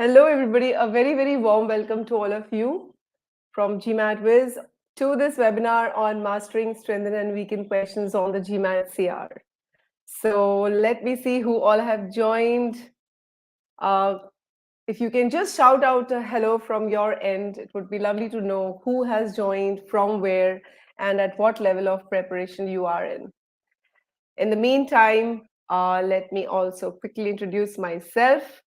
Hello, everybody. A very, very warm welcome to all of you from GMAT Wiz to this webinar on mastering strengthened and weakened questions on the GMAT CR. So let me see who all have joined. Uh, if you can just shout out a hello from your end, it would be lovely to know who has joined, from where, and at what level of preparation you are in. In the meantime, let me also quickly introduce myself.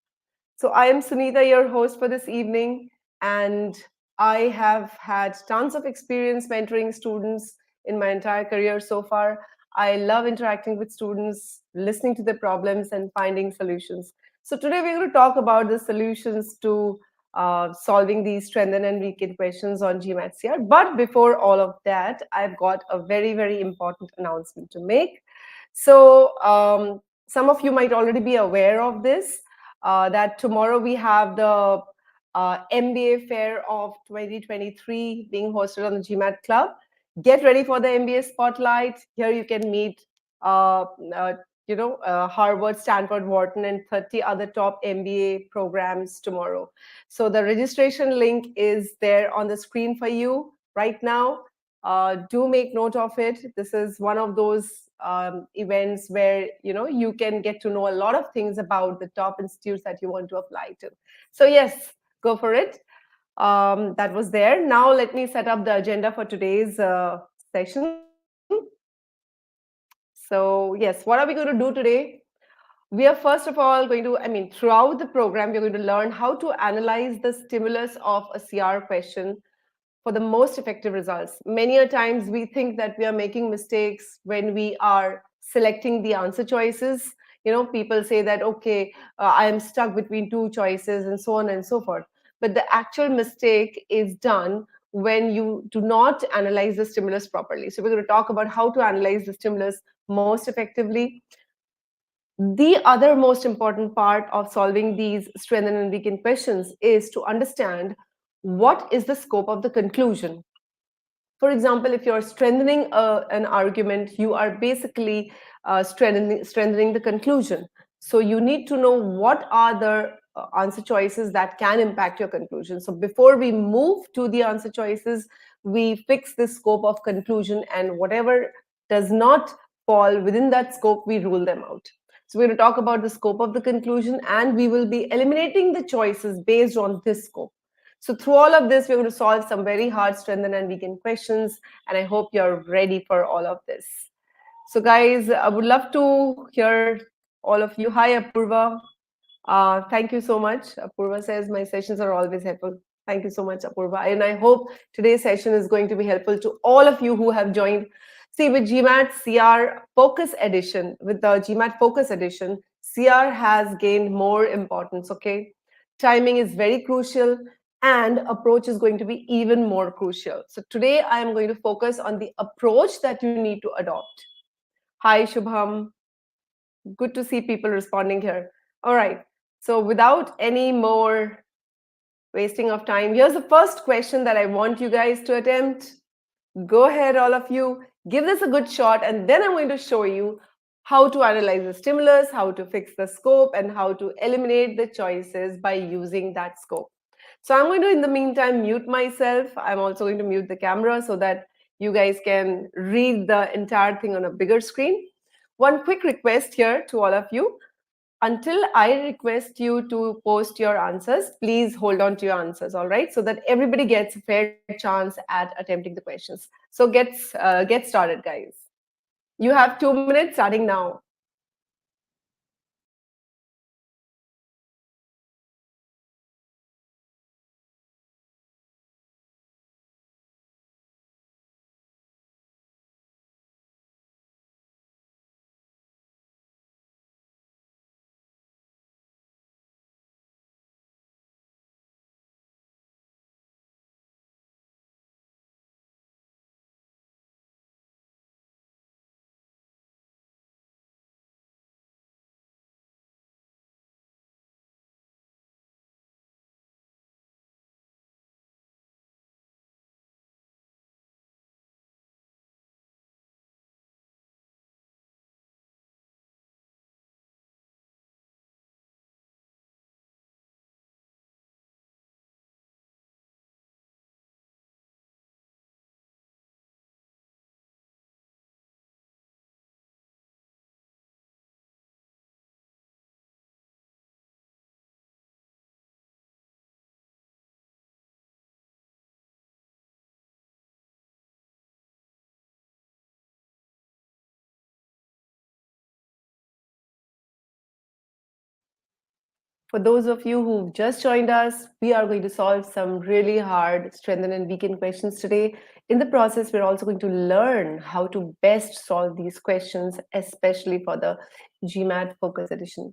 So I am Sunita, your host for this evening, and I have had tons of experience mentoring students in my entire career so far. I love interacting with students, listening to their problems, and finding solutions. So today we're going to talk about the solutions to solving these strengthened and weakened questions on GMAT CR. But before all of that, I've got a very, very important announcement to make. So some of you might already be aware of this, that tomorrow we have the MBA Fair of 2023 being hosted on the GMAT Club. Get ready for the MBA Spotlight. Here you can meet, uh, uh, Harvard, Stanford, Wharton, and 30 other top MBA programs tomorrow. So the registration link is there on the screen for you right now. Do make note of it. This is one of those events where you can get to know a lot of things about the top institutes that you want to apply to. So yes, go for it. That was there. Now let me set up the agenda for today's session. So yes, what are we going to do today? We are first of all going to, throughout the program, we're going to learn how to analyze the stimulus of a CR question for the most effective results. Many a times we think that we are making mistakes when we are selecting the answer choices. People say that, okay, I am stuck between two choices and so on and so forth. But the actual mistake is done when you do not analyze the stimulus properly. So we're going to talk about how to analyze the stimulus most effectively. The other most important part of solving these strengthened and weakened questions is to understand what is the scope of the conclusion. For example, if you're strengthening an argument, you are basically strengthening the conclusion. So you need to know what are the answer choices that can impact your conclusion. So before we move to the answer choices, we fix the scope of conclusion, and whatever does not fall within that scope, we rule them out. So we're going to talk about the scope of the conclusion, and we will be eliminating the choices based on this scope. So through all of this, we're going to solve some very hard strengthened and weakened questions, and I hope you're ready for all of this. So guys, I would love to hear all of you. Hi, Apurva. Thank you so much. Apurva says, my sessions are always helpful. Thank you so much, Apurva. And I hope today's session is going to be helpful to all of you who have joined. See, with GMAT CR Focus Edition, with the GMAT Focus Edition, CR has gained more importance, okay? Timing is very crucial, and approach is going to be even more crucial. So today I am going to focus on the approach that you need to adopt. Hi, Shubham. Good to see people responding here. All right. So without any more wasting of time, here's the first question that I want you guys to attempt. Go ahead, all of you. Give this a good shot, and then I'm going to show you how to analyze the stimulus, how to fix the scope, and how to eliminate the choices by using that scope. So I'm going to, in the meantime, mute myself. I'm also going to mute the camera so that you guys can read the entire thing on a bigger screen. One quick request here to all of you. Until I request you to post your answers, please hold on to your answers, all right? So that everybody gets a fair chance at attempting the questions. So get started, guys. You have 2 minutes starting now. For those of you who've just joined us, we are going to solve some really hard strengthen and weaken questions today. In the process, we're also going to learn how to best solve these questions, especially for the GMAT Focus Edition.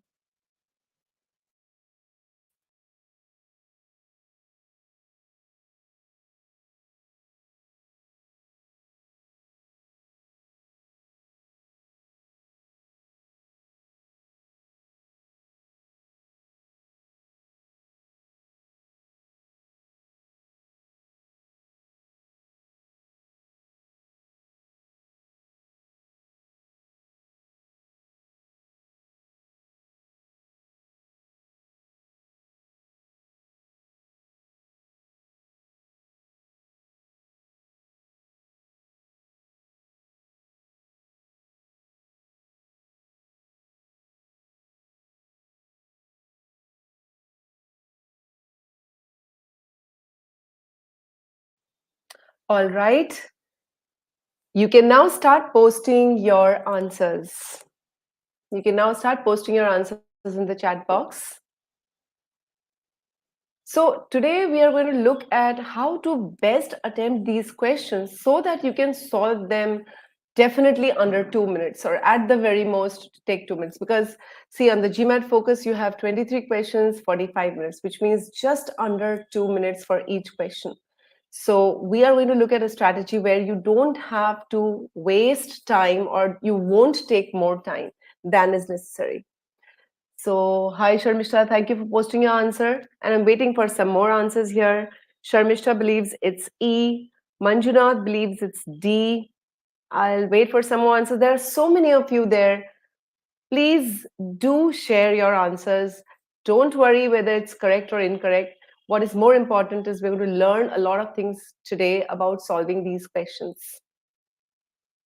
All right. You can now start posting your answers. You can now start posting your answers in the chat box. So today we are going to look at how to best attempt these questions so that you can solve them definitely under 2 minutes, or at the very most take 2 minutes. Because see, on the GMAT Focus, you have 23 questions, 45 minutes, which means just under 2 minutes for each question. So we are going to look at a strategy where you don't have to waste time, or you won't take more time than is necessary. So, hi Sharmishta, thank you for posting your answer. And I'm waiting for some more answers here. Sharmishta believes it's E. Manjunath believes it's D. I'll wait for some more answers. There are so many of you there. Please do share your answers. Don't worry whether it's correct or incorrect. What is more important is we're going to learn a lot of things today about solving these questions.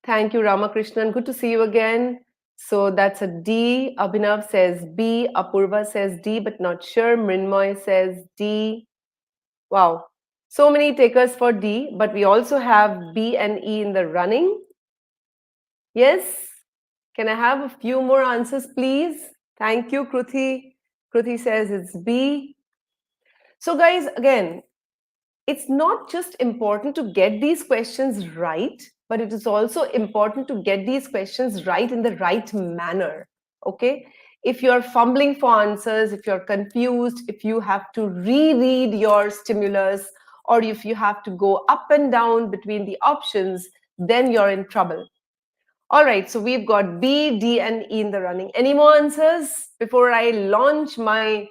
Thank you, Ramakrishnan. Good to see you again. So that's a D. Abhinav says B. Apurva says D, but not sure. Mrinmoy says D. Wow. So many takers for D, but we also have B and E in the running. Yes? Can I have a few more answers, please? Thank you, Kruthi. Kruthi says it's B. So guys, again, it's not just important to get these questions right, but it is also important to get these questions right in the right manner. Okay? If you're fumbling for answers, if you're confused, if you have to reread your stimulus, or if you have to go up and down between the options, then you're in trouble. All right, so we've got B, D, and E in the running. Any more answers before I launch my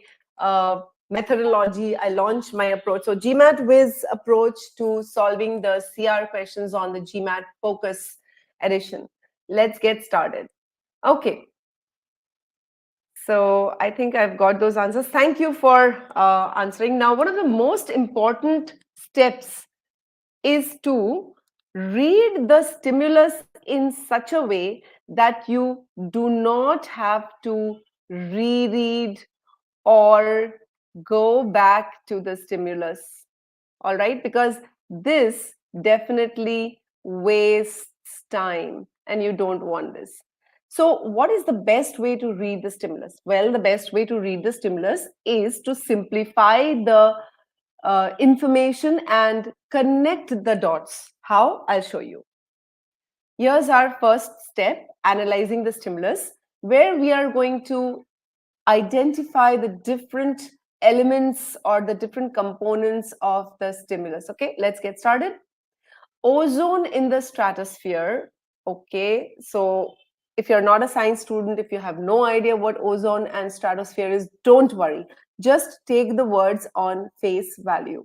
methodology, I launch my approach? So GMAT Wiz approach to solving the CR questions on the GMAT Focus Edition. Let's get started. Okay. So I think I've got those answers. Thank you for answering. Now, one of the most important steps is to read the stimulus in such a way that you do not have to reread or go back to the stimulus. All right, because this definitely wastes time and you don't want this. So what is the best way to read the stimulus? Well, the best way to read the stimulus is to simplify the information and connect the dots. How? I'll show you. Here's our first step, analyzing the stimulus, where we are going to identify the different elements or the different components of the stimulus. Okay, let's get started. Ozone in the stratosphere. Okay, so if you're not a science student, if you have no idea what ozone and stratosphere is, don't worry. Just take the words on face value.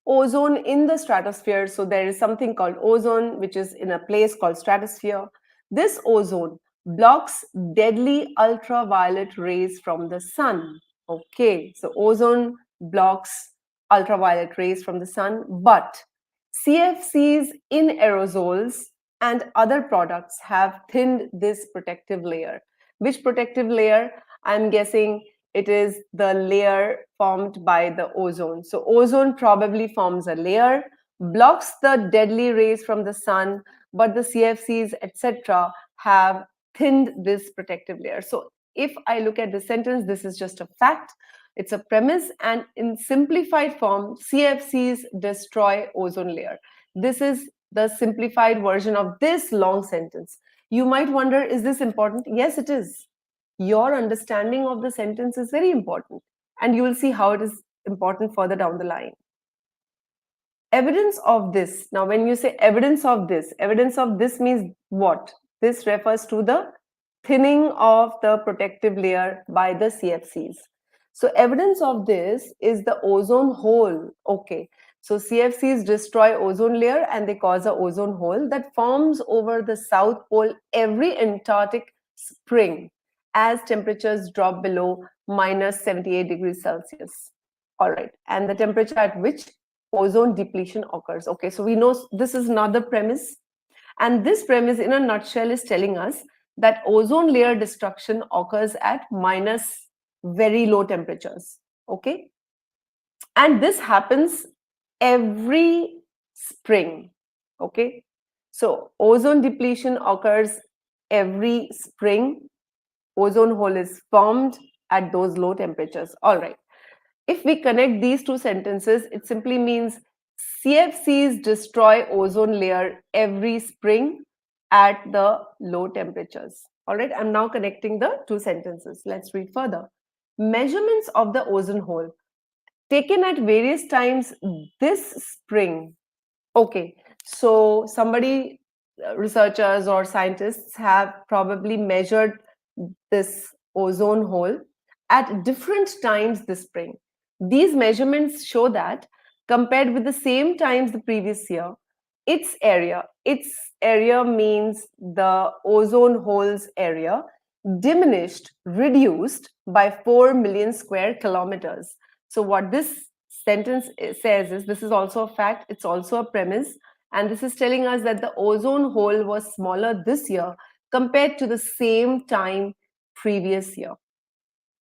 Ozone in the stratosphere. So there is something called ozone, which is in a place called stratosphere. This ozone blocks deadly ultraviolet rays from the sun. Okay, so ozone blocks ultraviolet rays from the sun, but CFCs in aerosols and other products have thinned this protective layer. Which protective layer? I'm guessing it is the layer formed by the ozone. So ozone probably forms a layer, blocks the deadly rays from the sun, but the CFCs, etc., have thinned this protective layer. So if I look at the sentence, this is just a fact. It's a premise, and in simplified form, CFCs destroy ozone layer. This is the simplified version of this long sentence. You might wonder, is this important? Yes, it is. Your understanding of the sentence is very important, and you will see how it is important further down the line. Evidence of this. Now, when you say evidence of this means what? This refers to the thinning of the protective layer by the CFCs. So, evidence of this is the ozone hole. Okay. So, CFCs destroy ozone layer and they cause a ozone hole that forms over the South Pole every Antarctic spring as temperatures drop below minus 78 degrees Celsius. All right. And the temperature at which ozone depletion occurs. Okay, so we know this is not the premise. And this premise in a nutshell is telling us that ozone layer destruction occurs at minus very low temperatures. Okay. And this happens every spring. Okay. So ozone depletion occurs every spring. Ozone hole is formed at those low temperatures. All right. If we connect these two sentences, it simply means CFCs destroy ozone layer every spring at the low temperatures. All right, I'm now connecting the two sentences. Let's read further. Measurements of the ozone hole taken at various times this spring. Okay, so somebody, researchers or scientists have probably measured this ozone hole at different times this spring. These measurements show that compared with the same times the previous year, its area means the ozone hole's area, diminished, reduced by 4 million square kilometers. So what this sentence says is, this is also a fact, it's also a premise, and this is telling us that the ozone hole was smaller this year compared to the same time previous year.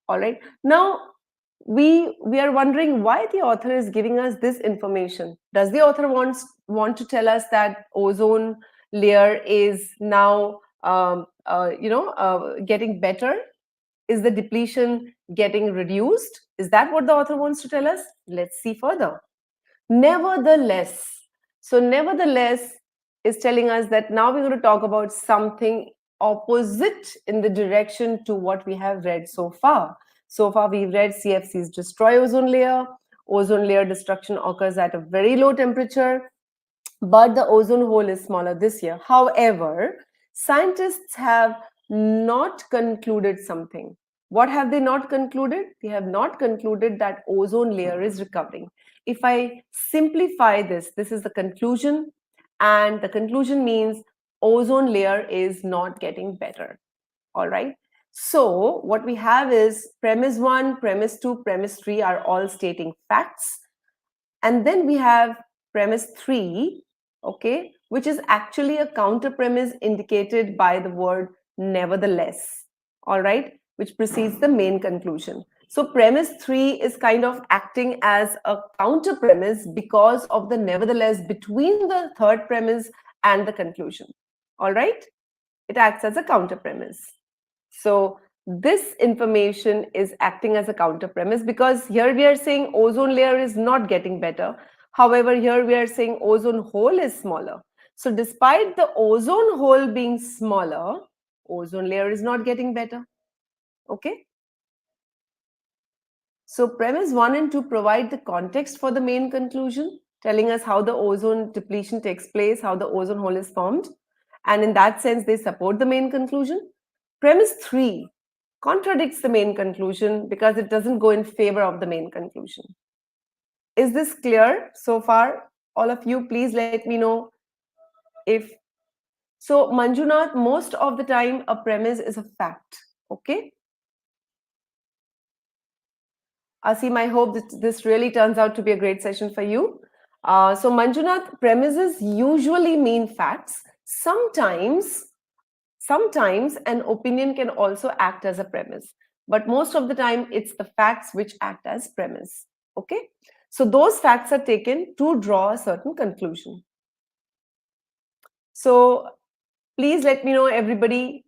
All right. Now, we are wondering why the author is giving us this information. Does the author want to tell us that ozone layer is now getting better? Is the depletion getting reduced? Is that what the author wants to tell us? Let's see further. Nevertheless, so nevertheless is telling us that now we're going to talk about something opposite in the direction to what we have read so far. So far, we've read CFCs destroy ozone layer destruction occurs at a very low temperature, but the ozone hole is smaller this year. However, scientists have not concluded something. What have they not concluded? They have not concluded that ozone layer is recovering. If I simplify this, this is the conclusion, and the conclusion means ozone layer is not getting better. All right. So what we have is premise 1, premise 2, premise 3 are all stating facts. And then we have premise 3, okay, which is actually a counter premise indicated by the word nevertheless, all right, which precedes the main conclusion. So premise 3 is kind of acting as a counter premise because of the nevertheless between the third premise and the conclusion, all right. It acts as a counter premise. So this information is acting as a counter premise because here we are saying ozone layer is not getting better. However, here we are saying ozone hole is smaller. So despite the ozone hole being smaller, ozone layer is not getting better. Okay. So premise 1 and 2 provide the context for the main conclusion, telling us how the ozone depletion takes place, how the ozone hole is formed. And in that sense, they support the main conclusion. Premise 3 contradicts the main conclusion because it doesn't go in favor of the main conclusion. Is this clear so far? All of you, please let me know if. So Manjunath, most of the time a premise is a fact, okay? Asim, I hope that this really turns out to be a great session for you. So Manjunath, premises usually mean facts. Sometimes an opinion can also act as a premise, but most of the time it's the facts which act as premise. Okay, so those facts are taken to draw a certain conclusion. So please let me know, everybody,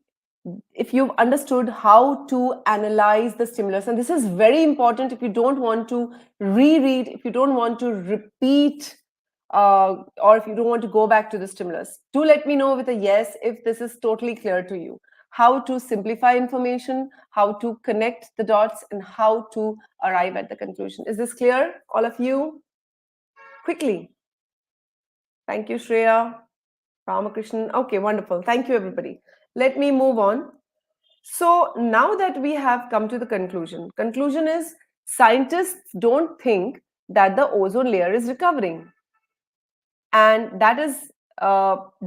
if you've understood how to analyze the stimulus, and this is very important if you don't want to reread, if you don't want to repeat, or if you don't want to go back to the stimulus, do let me know with a yes if this is totally clear to you. How to simplify information, how to connect the dots, and how to arrive at the conclusion. Is this clear, all of you? Quickly. Thank you, Shreya. Ramakrishnan. Okay, wonderful. Thank you, everybody. Let me move on. So now that we have come to the conclusion is scientists don't think that the ozone layer is recovering. And that is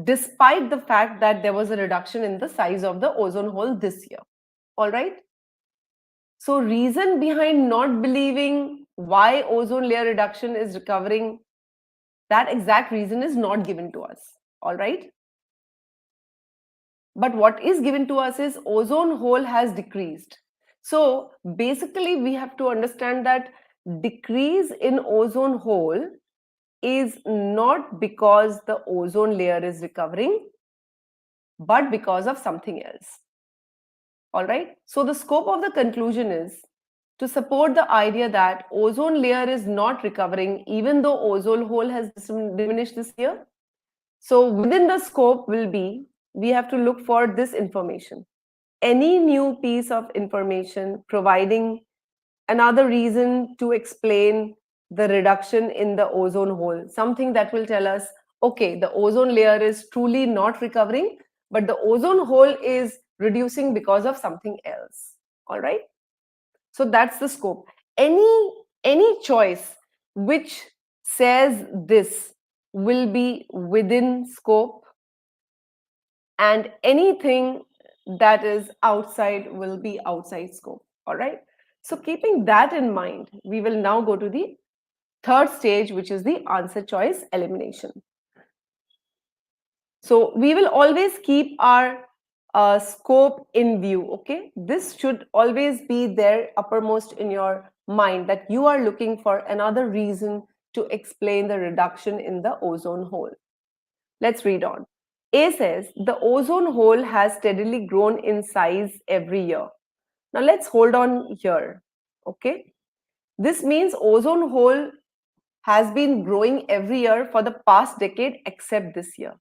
despite the fact that there was a reduction in the size of the ozone hole this year. All right. So reason behind not believing why ozone layer reduction is recovering, that exact reason is not given to us. All right. But what is given to us is ozone hole has decreased. So basically we have to understand that decrease in ozone hole is not because the ozone layer is recovering, but because of something else. All right. So the scope of the conclusion is to support the idea that ozone layer is not recovering even though ozone hole has diminished this year. So within the scope will be, we have to look for this information. Any new piece of information providing another reason to explain the reduction in the ozone hole, something that will tell us, okay, the ozone layer is truly not recovering, but the ozone hole is reducing because of something else. All right. So that's the scope. Any choice which says this will be within scope, and anything that is outside will be outside scope. All right. So keeping that in mind, we will now go to the third stage, which is the answer choice elimination. So we will always keep our scope in view. Okay, this should always be there uppermost in your mind, that you are looking for another reason to explain the reduction in the ozone hole. Let's read on. A says the ozone hole has steadily grown in size every year. Now let's hold on here. Okay, this means ozone hole has been growing every year for the past decade except this year.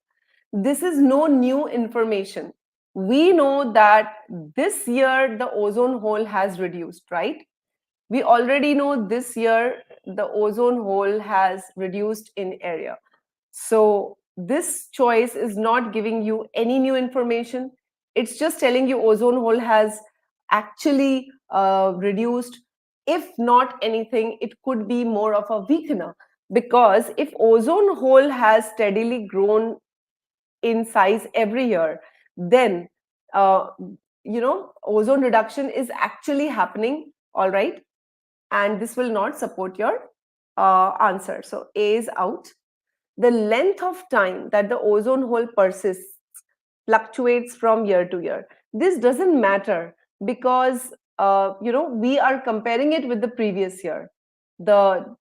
This is no new information. We know that this year the ozone hole has reduced, right? We already know this year the ozone hole has reduced in area. So this choice is not giving you any new information. It's just telling you ozone hole has actually reduced. If not anything, it could be more of a weakener, because if ozone hole has steadily grown in size every year, then ozone reduction is actually happening. All right. And this will not support your answer. So A is out. The length of time that the ozone hole persists fluctuates from year to year. This doesn't matter because we are comparing it with the previous year. The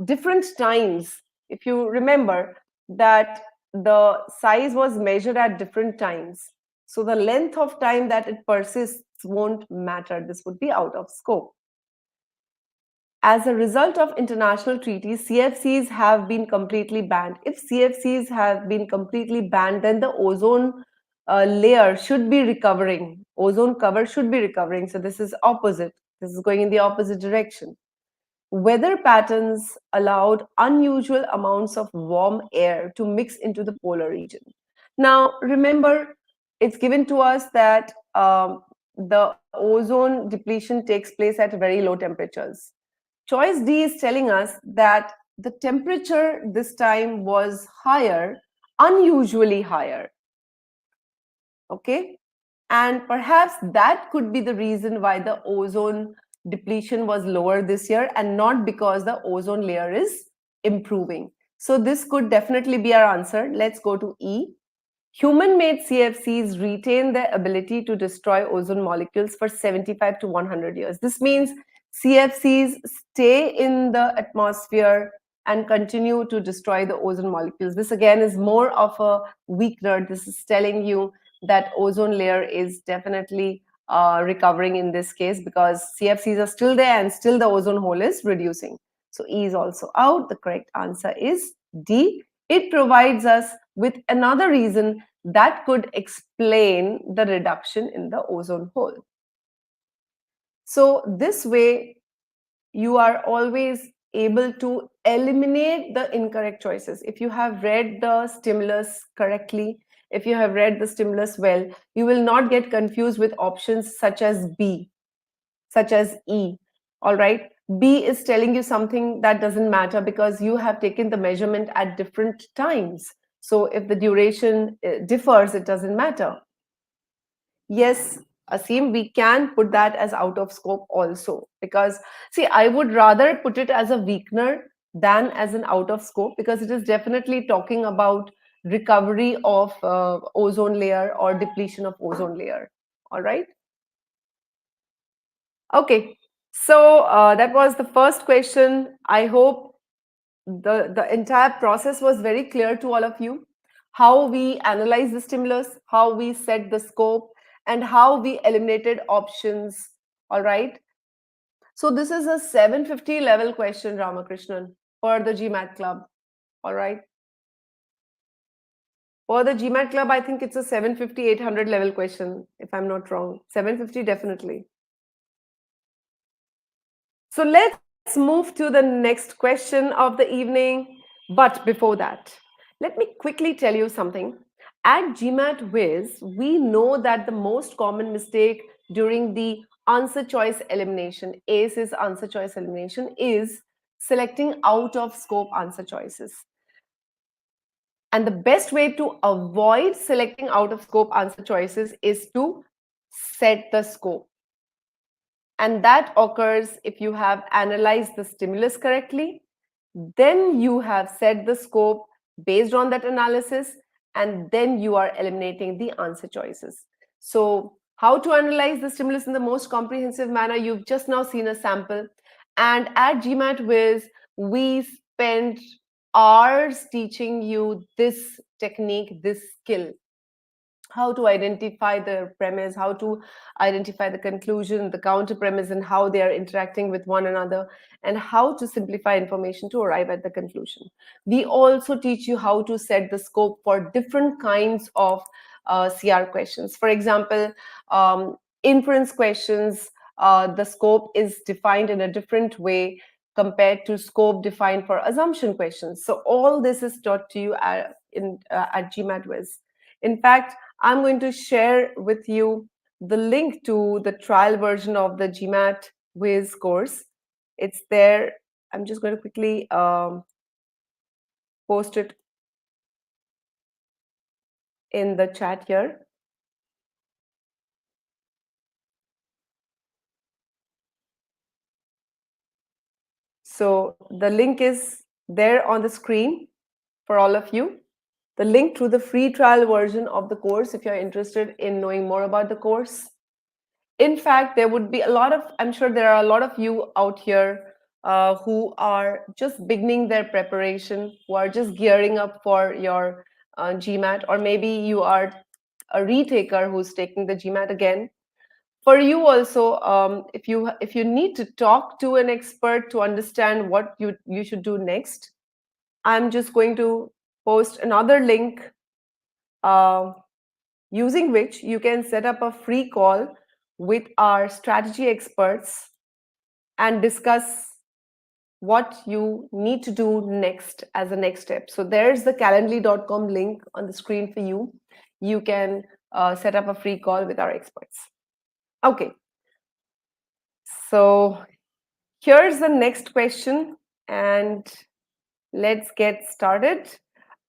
different times, if you remember that the size was measured at different times, so the length of time that it persists won't matter. This would be out of scope. As a result of international treaties, CFCs have been completely banned. If CFCs have been completely banned, then the ozone layer should be recovering. Ozone cover should be recovering. So this is opposite. This is going in the opposite direction. Weather patterns allowed unusual amounts of warm air to mix into the polar region. Now, remember, it's given to us that the ozone depletion takes place at very low temperatures. Choice D is telling us that the temperature this time was higher, unusually higher. Okay. And perhaps that could be the reason why the ozone depletion was lower this year, and not because the ozone layer is improving. So this could definitely be our answer. Let's go to E. Human-made CFCs retain their ability to destroy ozone molecules for 75 to 100 years. This means CFCs stay in the atmosphere and continue to destroy the ozone molecules. This again is more of a weakener. This is telling you that ozone layer is definitely recovering in this case, because CFCs are still there and still the ozone hole is reducing. So E is also out. The correct answer is D. It provides us with another reason that could explain the reduction in the ozone hole. So this way, you are always able to eliminate the incorrect choices. If you have read the stimulus correctly, if you have read the stimulus well, you will not get confused with options such as B, such as E. All right. B is telling you something that doesn't matter because you have taken the measurement at different times. So if the duration differs, it doesn't matter. Yes, Asim, we can put that as out of scope also, because see, I would rather put it as a weakener than as an out of scope, because it is definitely talking about recovery of ozone layer or depletion of ozone layer. All right. Okay. So that was the first question. I hope the entire process was very clear to all of you. How we analyze the stimulus, how we set the scope, and how we eliminated options. All right. So this is a 750 level question, Ramakrishnan, for the GMAT club. All right. For the GMAT club, I think it's a 750, 800 level question, if I'm not wrong. 750 definitely. So let's move to the next question of the evening. But before that, let me quickly tell you something. At GMAT Wiz, we know that the most common mistake during the answer choice elimination, ACE's answer choice elimination, is selecting out of scope answer choices. And the best way to avoid selecting out of scope answer choices is to set the scope. And that occurs if you have analyzed the stimulus correctly, then you have set the scope based on that analysis, and then you are eliminating the answer choices. So how to analyze the stimulus in the most comprehensive manner? You've just now seen a sample. And at GMAT Wiz, we spent hours teaching you this technique, this skill. How to identify the premise, how to identify the conclusion, the counter premise, and how they are interacting with one another, and how to simplify information to arrive at the conclusion. We also teach you how to set the scope for different kinds of CR questions. For example, inference questions, the scope is defined in a different way compared to scope defined for assumption questions. So all this is taught to you at GMAT Wiz. In fact, I'm going to share with you the link to the trial version of the GMAT Wiz course. It's there. I'm just going to quickly post it in the chat here. So the link is there on the screen for all of you. The link to the free trial version of the course if you're interested in knowing more about the course. In fact, there would be a lot of, I'm sure there are a lot of you out here who are just beginning their preparation, who are just gearing up for your GMAT, or maybe you are a retaker who's taking the GMAT again. For you also, if you need to talk to an expert to understand what you should do next, I'm just going to post another link uh, using which you can set up a free call with our strategy experts and discuss what you need to do next as a next step. So there's the calendly.com link on the screen for you. You can set up a free call with our experts. Okay. So here's the next question, and let's get started.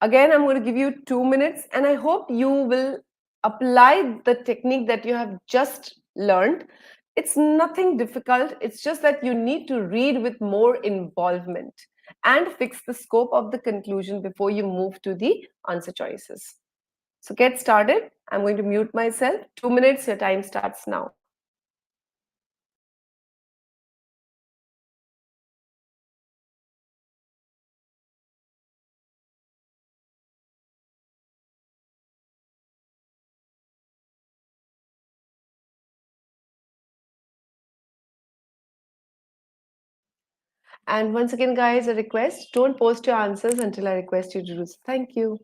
Again, I'm going to give you 2 minutes, and I hope you will apply the technique that you have just learned. It's nothing difficult. It's just that you need to read with more involvement and fix the scope of the conclusion before you move to the answer choices. So get started. I'm going to mute myself. 2 minutes, your time starts now. And once again, guys, a request, don't post your answers until I request you to do so. Thank you.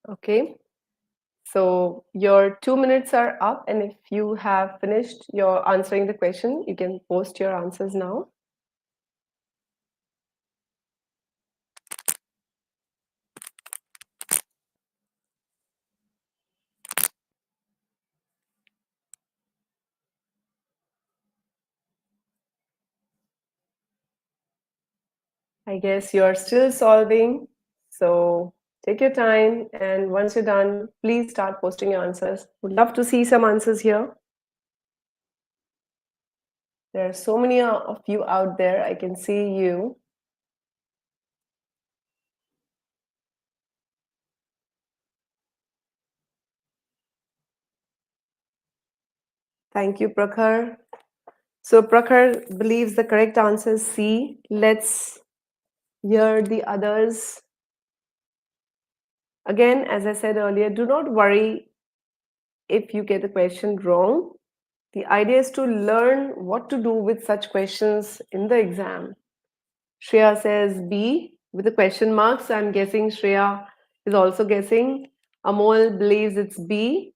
Okay. So your 2 minutes are up, and if you have finished your answering the question, you can post your answers now. I guess you're still solving, so take your time, and once you're done, please start posting your answers. Would love to see some answers here. There are so many of you out there. I can see you. Thank you, Prakhar. So Prakhar believes the correct answer is C. Let's hear the others. Again, as I said earlier, do not worry if you get the question wrong. The idea is to learn what to do with such questions in the exam. Shreya says B with the question mark, so I'm guessing Shreya is also guessing. Amol believes it's B.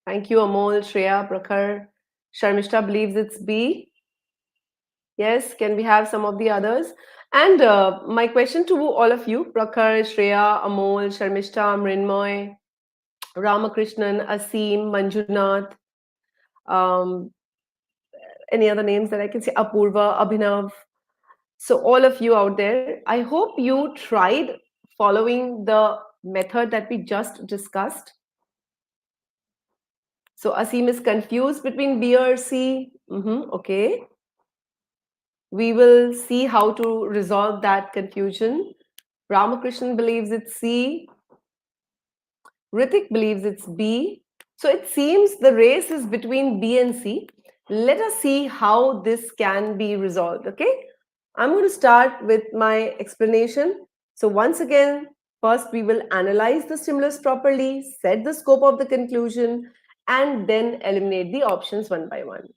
Thank you, Amol, Shreya, Prakhar. Sharmishta believes it's B. Yes, can we have some of the others? And my question to all of you, Prakhar, Shreya, Amol, Sharmishta, Mrinmoy, Ramakrishnan, Asim, Manjunath, um, any other names that I can see, Apurva, Abhinav. So, all of you out there, I hope you tried following the method that we just discussed. So, Asim is confused between B or C. Okay. We will see how to resolve that confusion. Ramakrishnan believes it's C. Ritik believes it's B. So it seems the race is between B and C. Let us see how this can be resolved. Okay. I'm going to start with my explanation. So once again, first we will analyze the stimulus properly, set the scope of the conclusion, and then eliminate the options one by one.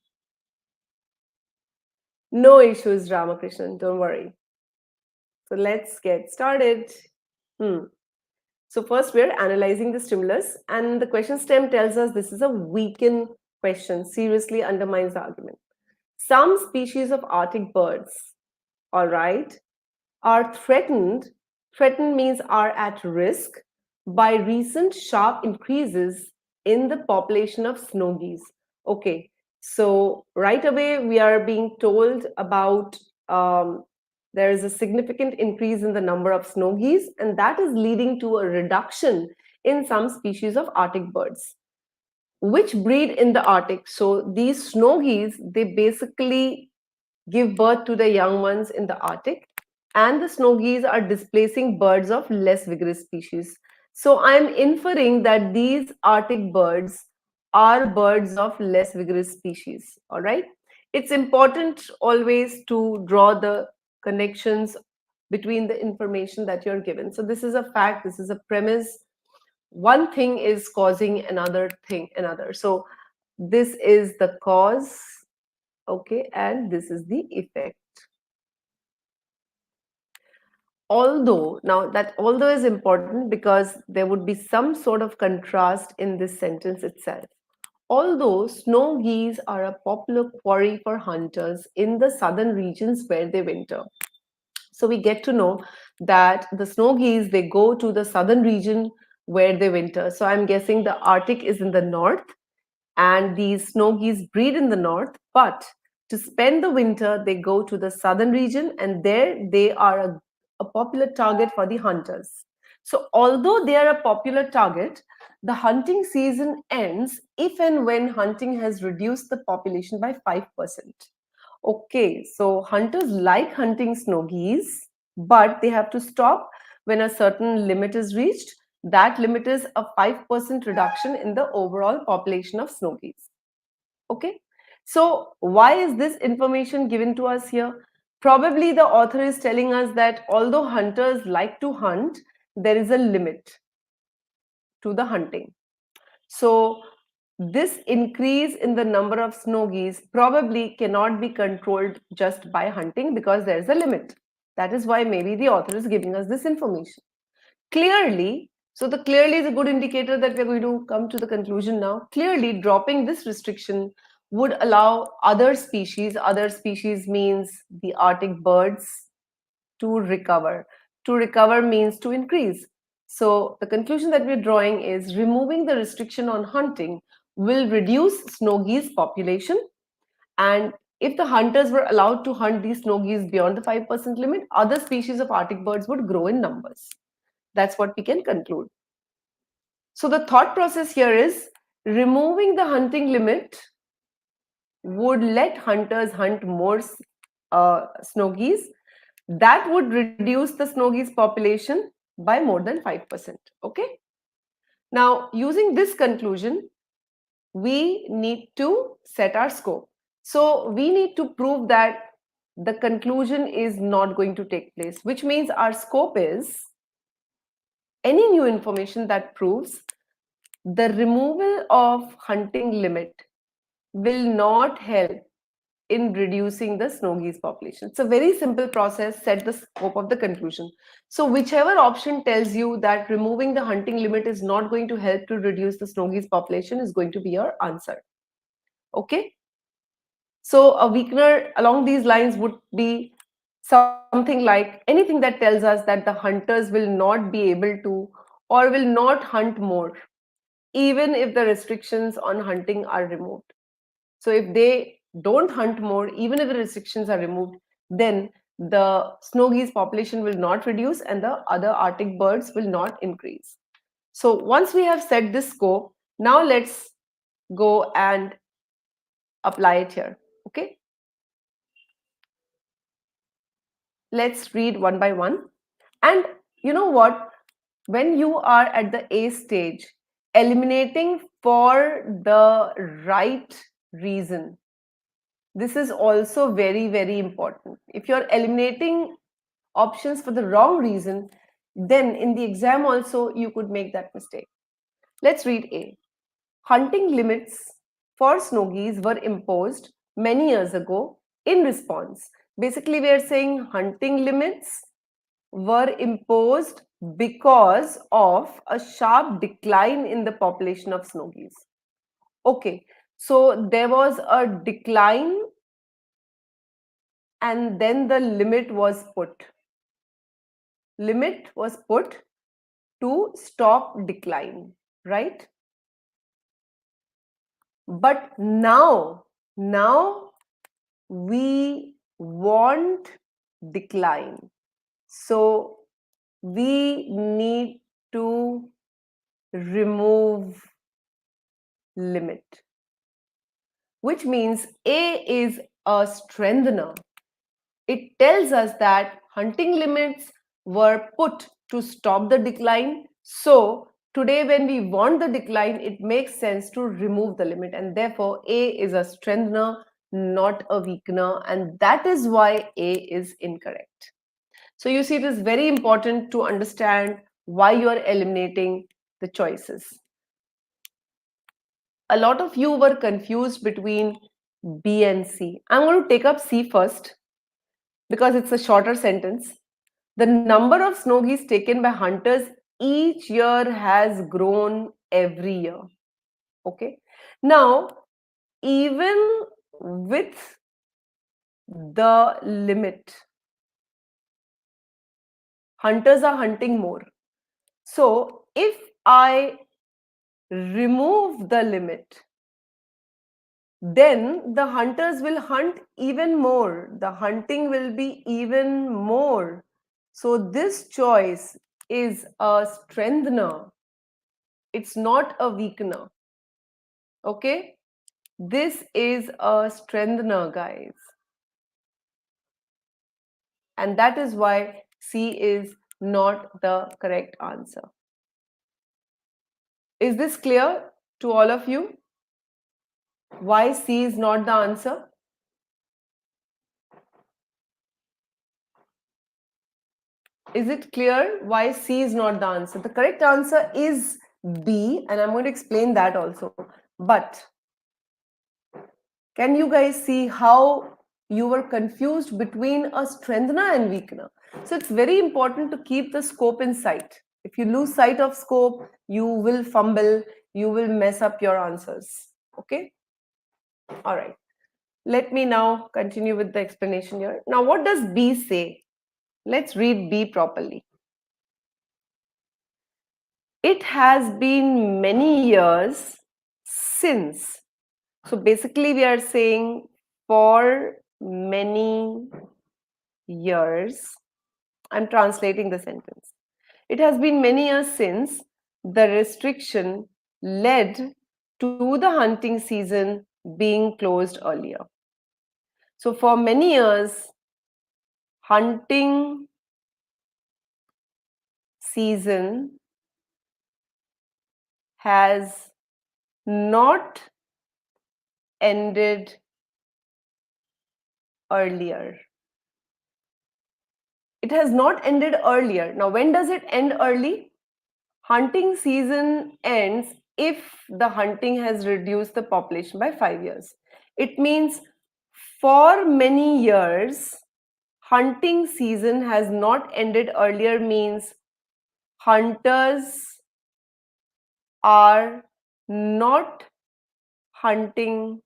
No issues, Ramakrishnan. Don't worry. So let's get started. So first we're analyzing the stimulus, and the question stem tells us this is a weaken question, seriously undermines the argument. Some species of Arctic birds, all right, are threatened. Threatened means are at risk by recent sharp increases in the population of snow geese. Okay, so right away we are being told about there is a significant increase in the number of snow geese, and that is leading to a reduction in some species of Arctic birds. which breed in the Arctic. So these snow geese, they basically give birth to the young ones in the Arctic, and the snow geese are displacing birds of less vigorous species. So I am inferring that these Arctic birds are birds of less vigorous species. All right. It's important always to draw the connections between the information that you're given. So this is a fact, this is a premise. One thing is causing another. So this is the cause, okay, and this is the effect. Although is important because there would be some sort of contrast in this sentence itself. Although snow geese are a popular quarry for hunters in the southern regions where they winter. So we get to know that the snow geese, they go to the southern region where they winter. So I'm guessing the Arctic is in the north, and these snow geese breed in the north, but to spend the winter, they go to the southern region, and there they are a popular target for the hunters. So, although they are a popular target, the hunting season ends if and when hunting has reduced the population by 5%. Okay, so hunters like hunting snow geese, but they have to stop when a certain limit is reached. That limit is a 5% reduction in the overall population of snow geese. Okay, so why is this information given to us here? Probably the author is telling us that although hunters like to hunt, there is a limit to the hunting. So this increase in the number of snow geese probably cannot be controlled just by hunting because there is a limit. That is why maybe the author is giving us this information. Clearly, so the clearly is a good indicator that we're going to come to the conclusion now. Clearly, dropping this restriction would allow other species means the Arctic birds, to recover. To recover means to increase. So the conclusion that we're drawing is removing the restriction on hunting will reduce snow geese population, and if the hunters were allowed to hunt these snow geese beyond the 5% limit, other species of Arctic birds would grow in numbers. That's what we can conclude. So the thought process here is removing the hunting limit would let hunters hunt more snow geese. That would reduce the snow geese population by more than 5%. Okay. Now, using this conclusion, we need to set our scope. So we need to prove that the conclusion is not going to take place, which means our scope is any new information that proves the removal of hunting limit will not help in reducing the snow geese population. It's a very simple process, set the scope of the conclusion. So whichever option tells you that removing the hunting limit is not going to help to reduce the snow geese population is going to be your answer. Okay. So a weakener along these lines would be something like anything that tells us that the hunters will not be able to or will not hunt more, even if the restrictions on hunting are removed. So if they don't hunt more, even if the restrictions are removed, then the snow geese population will not reduce and the other Arctic birds will not increase. So once we have set this scope, now let's go and apply it here. Okay. Let's read one by one. And you know what? When you are at the A stage, eliminating for the right reason, this is also very, very important. If you're eliminating options for the wrong reason, then in the exam also you could make that mistake. Let's read A. Hunting limits for snow geese were imposed many years ago in response. Basically, we are saying hunting limits were imposed because of a sharp decline in the population of snow geese. Okay, so there was a decline and then the limit was put. Limit was put to stop decline, right? But now we want decline. So we need to remove limit, which means A is a strengthener. It tells us that hunting limits were put to stop the decline. So today when we want the decline, it makes sense to remove the limit, and therefore A is a strengthener, not a weakener, and that is why A is incorrect. So you see, it is very important to understand why you are eliminating the choices. A lot of you were confused between B and C. I'm going to take up C first because it's a shorter sentence. The number of snow geese taken by hunters each year has grown every year. Okay. Now, even with the limit, hunters are hunting more. So, if I remove the limit, then the hunters will hunt even more. The hunting will be even more. So this choice is a strengthener. It's not a weakener. Okay? This is a strengthener, guys. And that is why C is not the correct answer. Is this clear to all of you? Why C is not the answer? Is it clear why C is not the answer? The correct answer is B, and I'm going to explain that also. But can you guys see how you were confused between a strengthener and weakener? So it's very important to keep the scope in sight. If you lose sight of scope, you will fumble, you will mess up your answers. Okay? All right. Let me now continue with the explanation here. Now, what does B say? Let's read B properly. It has been many years since. So basically, we are saying for many years. I'm translating the sentence. It has been many years since the restriction led to the hunting season being closed earlier. So for many years, hunting season has not ended earlier. It has not ended earlier. Now, when does it end early? Hunting season ends if the hunting has reduced the population by 5 years. It means for many years, hunting season has not ended earlier means hunters are not hunting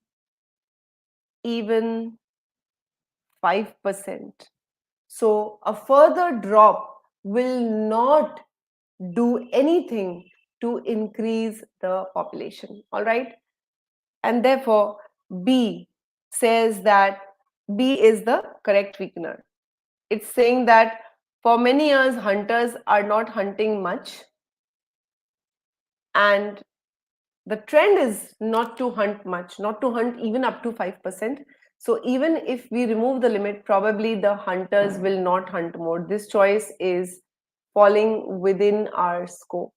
even 5%. So a further drop will not do anything to increase the population. All right. And therefore, B says that B is the correct weakener. It's saying that for many years, hunters are not hunting much. And the trend is not to hunt much, not to hunt even up to 5%. So even if we remove the limit, probably the hunters will not hunt more. This choice is falling within our scope.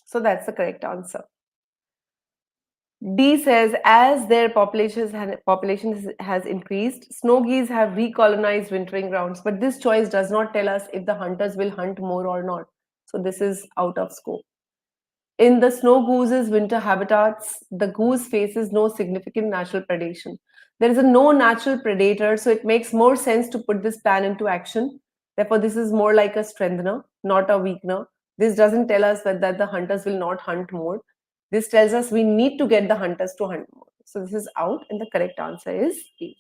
So that's the correct answer. D says, as their population has increased, snow geese have recolonized wintering grounds. But this choice does not tell us if the hunters will hunt more or not. So this is out of scope. In the snow goose's winter habitats, the goose faces no significant natural predation. There is a no natural predator, so it makes more sense to put this plan into action. Therefore, this is more like a strengthener, not a weakener. This doesn't tell us that the hunters will not hunt more. This tells us we need to get the hunters to hunt more. So this is out, and the correct answer is B.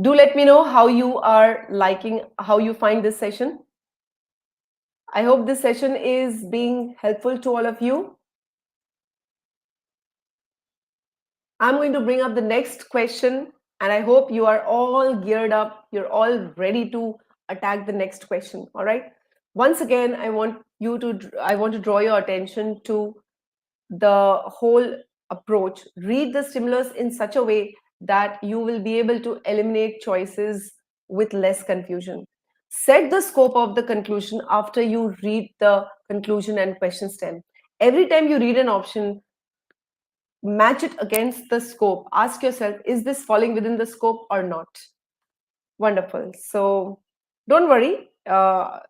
Do let me know how you are liking, how you find this session. I hope this session is being helpful to all of you. I'm going to bring up the next question And I hope you are all geared up. You're all ready to attack the next question. All right. Once again, I want to draw your attention to the whole approach. Read the stimulus in such a way that you will be able to eliminate choices with less confusion. Set the scope of the conclusion after you read the conclusion and question stem. Every time you read an option, match it against the scope. Ask yourself, is this falling within the scope or not? Wonderful. So don't worry.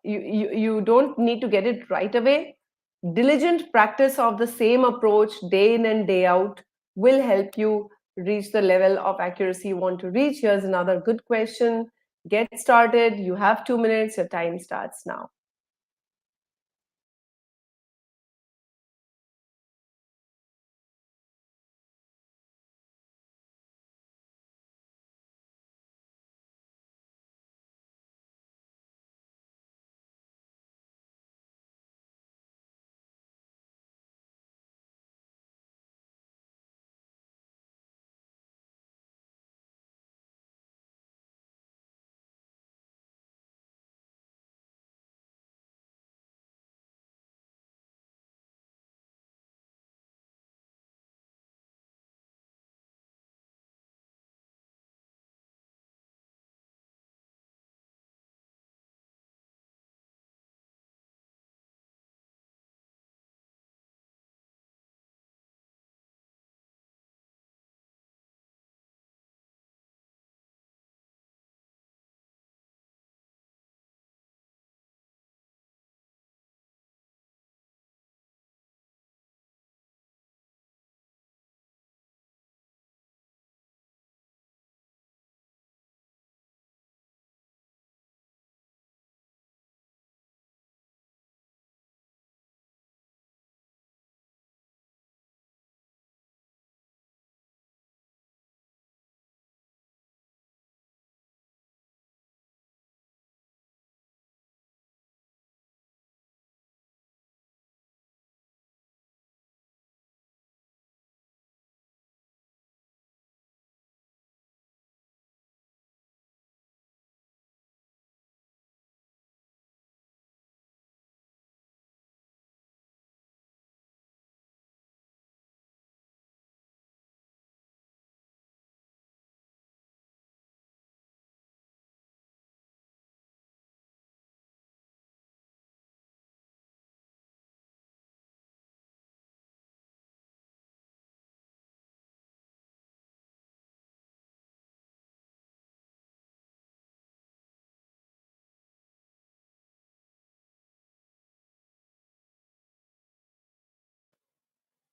You don't need to get it right away. Diligent practice of the same approach day in and day out will help you reach the level of accuracy you want to reach. Here's another good question. Get started. You have 2 minutes. Your time starts now.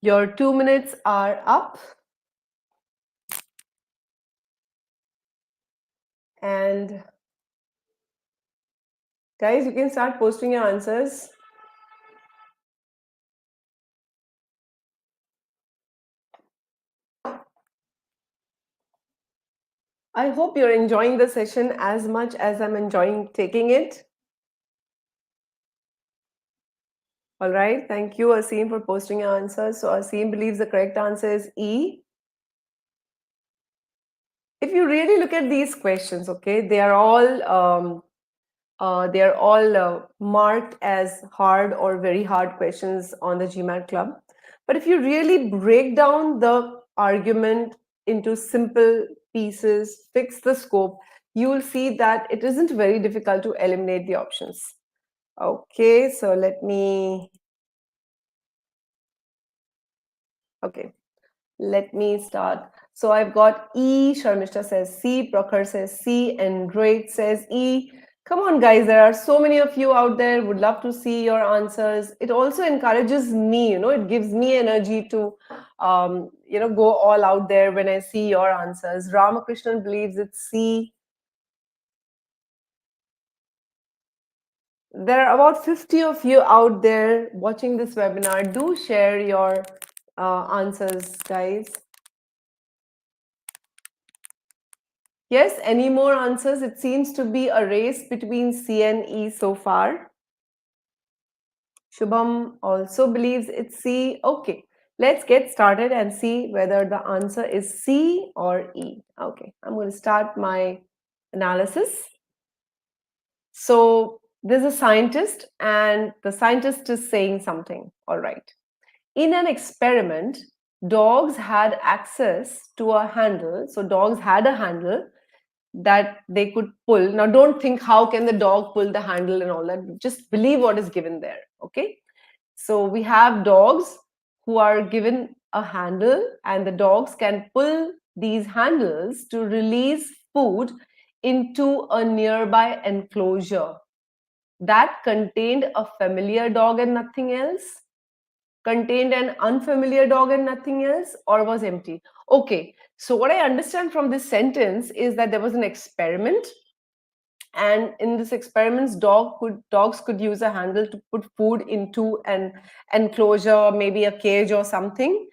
Your 2 minutes are up. And guys, you can start posting your answers. I hope you're enjoying the session as much as I'm enjoying taking it. All right. Thank you, Asim, for posting your answers. So Asim believes the correct answer is E. If you really look at these questions, okay, they are all marked as hard or very hard questions on the GMAT Club. But if you really break down the argument into simple pieces, fix the scope, you will see that it isn't very difficult to eliminate the options. Okay, so let me start. So I've got E, Sharmishta says C, Prakhar says C, and Drake says E. Come on, guys, there are so many of you out there. Would love to see your answers. It also encourages me, it gives me energy to, go all out there when I see your answers. Ramakrishnan believes it's C. There are about 50 of you out there watching this webinar. Do share your answers, guys. Yes, any more answers? It seems to be a race between C and E so far. Shubham also believes it's C. Okay. Let's get started and see whether the answer is C or E. Okay, I'm going to start my analysis. So there's a scientist, and the scientist is saying something. All right. In an experiment, dogs had access to a handle. So dogs had a handle that they could pull. Now, don't think how can the dog pull the handle and all that. Just believe what is given there. Okay. So we have dogs who are given a handle, and the dogs can pull these handles to release food into a nearby enclosure that contained a familiar dog and nothing else, contained an unfamiliar dog and nothing else, or was empty. Okay, so what I understand from this sentence is that there was an experiment, and in this experiments dogs could use a handle to put food into an enclosure, maybe a cage or something.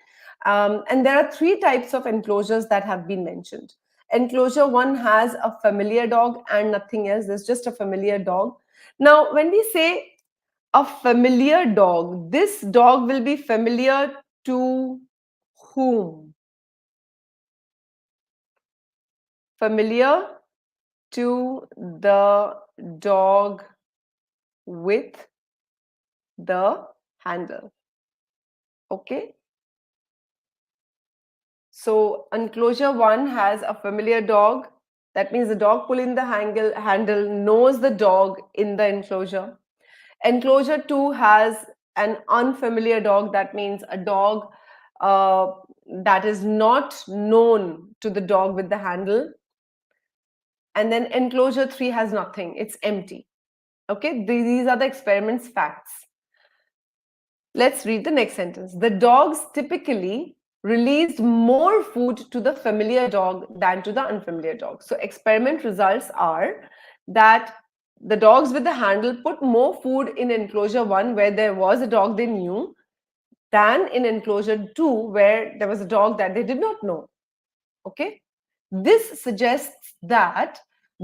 And there are three types of enclosures that have been mentioned. Enclosure one has a familiar dog and nothing else. There's just a familiar dog. Now when we say a familiar dog, this dog will be familiar to whom? Familiar to the dog with the handle. Okay. So enclosure one has a familiar dog. That means the dog pulling the handle knows the dog in the enclosure. Enclosure two has an unfamiliar dog. That means a dog uh, that is not known to the dog with the handle. And then enclosure three has nothing. It's empty. Okay. These are the experiment's facts. Let's read the next sentence. The dogs typically released more food to the familiar dog than to the unfamiliar dog. So experiment results are that the dogs with the handle put more food in enclosure one, where there was a dog they knew, than in enclosure two, where there was a dog that they did not know. Okay. This suggests that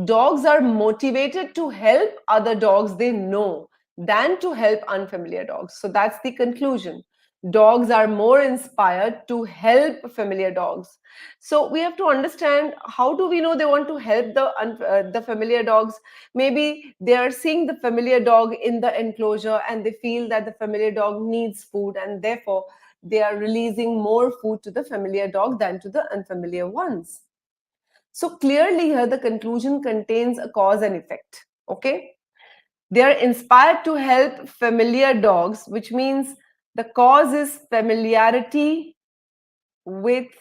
dogs are motivated to help other dogs they know than to help unfamiliar dogs. So that's the conclusion. Dogs are more inspired to help familiar dogs. So we have to understand, how do we know they want to help the familiar dogs? Maybe they are seeing the familiar dog in the enclosure and they feel that the familiar dog needs food, and therefore they are releasing more food to the familiar dog than to the unfamiliar ones. So clearly here the conclusion contains a cause and effect. Okay. They are inspired to help familiar dogs, which means the cause is familiarity with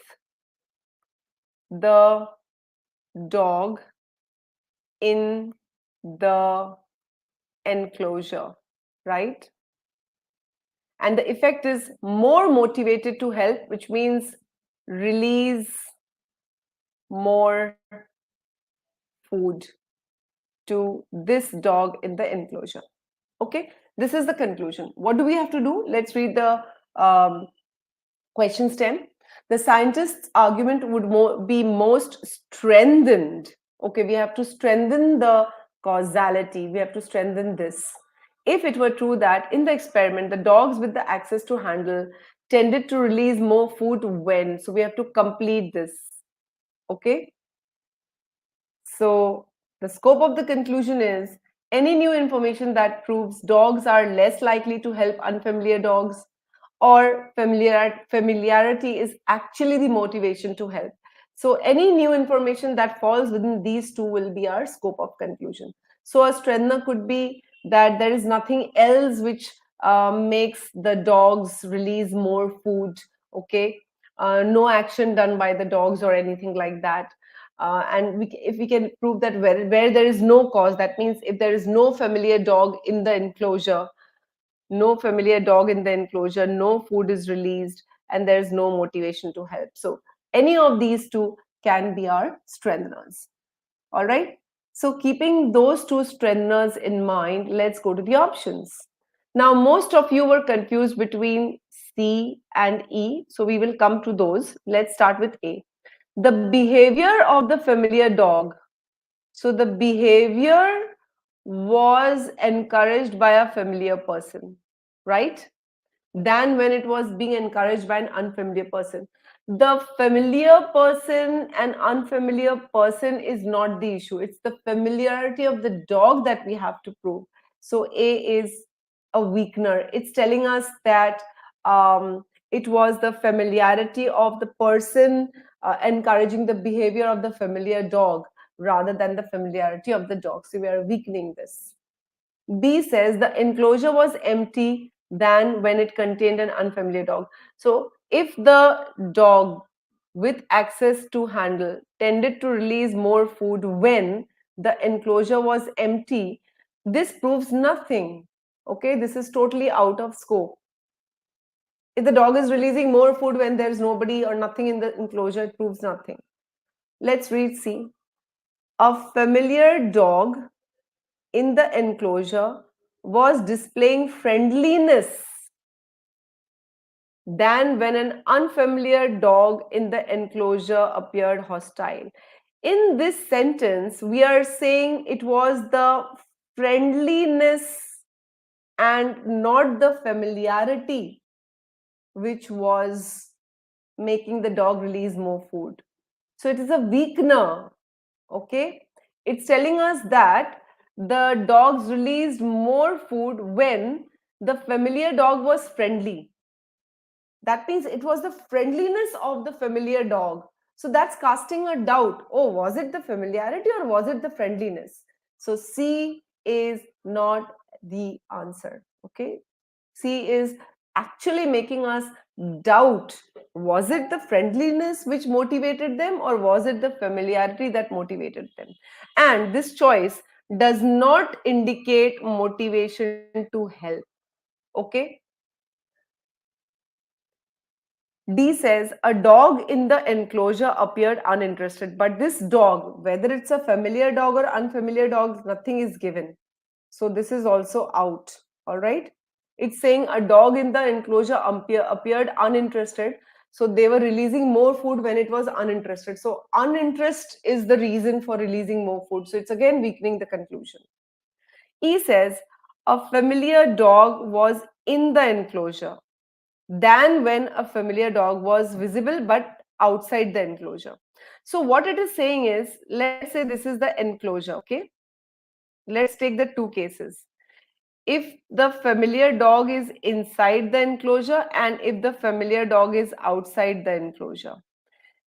the dog in the enclosure, right? And the effect is more motivated to help, which means release more food to this dog in the enclosure. Okay, this is the conclusion. What do we have to do? Let's read the question stem. The scientist's argument would be most strengthened. Okay, we have to strengthen the causality. We have to strengthen this. If it were true that in the experiment, the dogs with the access to handle tended to release more food when. So we have to complete this. Okay. So the scope of the conclusion is any new information that proves dogs are less likely to help unfamiliar dogs, or familiarity is actually the motivation to help. So any new information that falls within these two will be our scope of conclusion. So a strengthener could be that there is nothing else which makes the dogs release more food. Okay. No action done by the dogs or anything like that. And if we can prove that where there is no cause, that means if there is no familiar dog in the enclosure, no familiar dog in the enclosure, no food is released, and there is no motivation to help. So any of these two can be our strengtheners. All right. So keeping those two strengtheners in mind, let's go to the options. Now, most of you were confused between C and E. So we will come to those. Let's start with A. The behavior of the familiar dog. So the behavior was encouraged by a familiar person, right? than when it was being encouraged by an unfamiliar person. The familiar person and unfamiliar person is not the issue. It's the familiarity of the dog that we have to prove. So A is a weakener. It's telling us that it was the familiarity of the person encouraging the behavior of the familiar dog rather than the familiarity of the dog. So we are weakening this. B says the enclosure was empty than when it contained an unfamiliar dog. So, if the dog with access to handle tended to release more food when the enclosure was empty, this proves nothing. Okay, this is totally out of scope. If the dog is releasing more food when there's nobody or nothing in the enclosure, it proves nothing. Let's read C. A familiar dog in the enclosure was displaying friendliness than when an unfamiliar dog in the enclosure appeared hostile. In this sentence, we are saying it was the friendliness and not the familiarity which was making the dog release more food. So it is a weakener. Okay, it's telling us that the dogs released more food when the familiar dog was friendly. That means it was the friendliness of the familiar dog. So that's casting a doubt. Oh, was it the familiarity or was it the friendliness? So C is not the answer. Okay, C is actually making us doubt, was it the friendliness which motivated them or was it the familiarity that motivated them? And this choice does not indicate motivation to help. Okay. D says a dog in the enclosure appeared uninterested, but this dog, whether it's a familiar dog or unfamiliar dog, nothing is given. So this is also out. All right. It's saying a dog in the enclosure appeared uninterested. So they were releasing more food when it was uninterested. So uninterest is the reason for releasing more food. So it's again weakening the conclusion. E says a familiar dog was in the enclosure than when a familiar dog was visible but outside the enclosure. So what it is saying is, let's say this is the enclosure, okay? Let's take the two cases. If the familiar dog is inside the enclosure and if the familiar dog is outside the enclosure,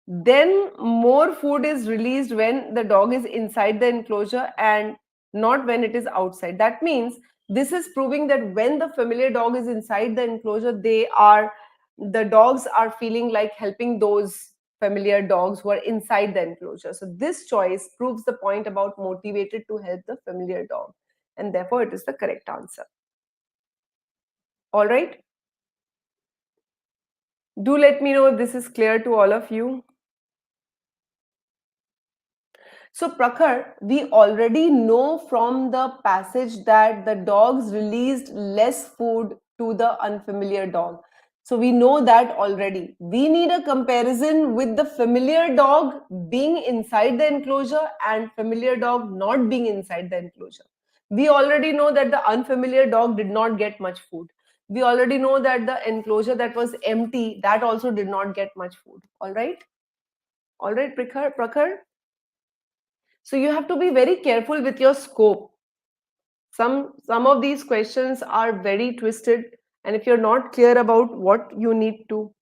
then more food is released when the dog is inside the enclosure and not when it is outside. That means this is proving that when the familiar dog is inside the enclosure, the dogs are feeling like helping those familiar dogs who are inside the enclosure. So this choice proves the point about motivated to help the familiar dog, and therefore it is the correct answer. All right, do let me know if this is clear to all of you. So, Prakhar, we already know from the passage that the dogs released less food to the unfamiliar dog. So, we know that already. We need a comparison with the familiar dog being inside the enclosure and familiar dog not being inside the enclosure. We already know that the unfamiliar dog did not get much food. We already know that the enclosure that was empty, that also did not get much food. All right? All right, Prakhar? So you have to be very careful with your scope. Some of these questions are very twisted, and if you're not clear about what you need to.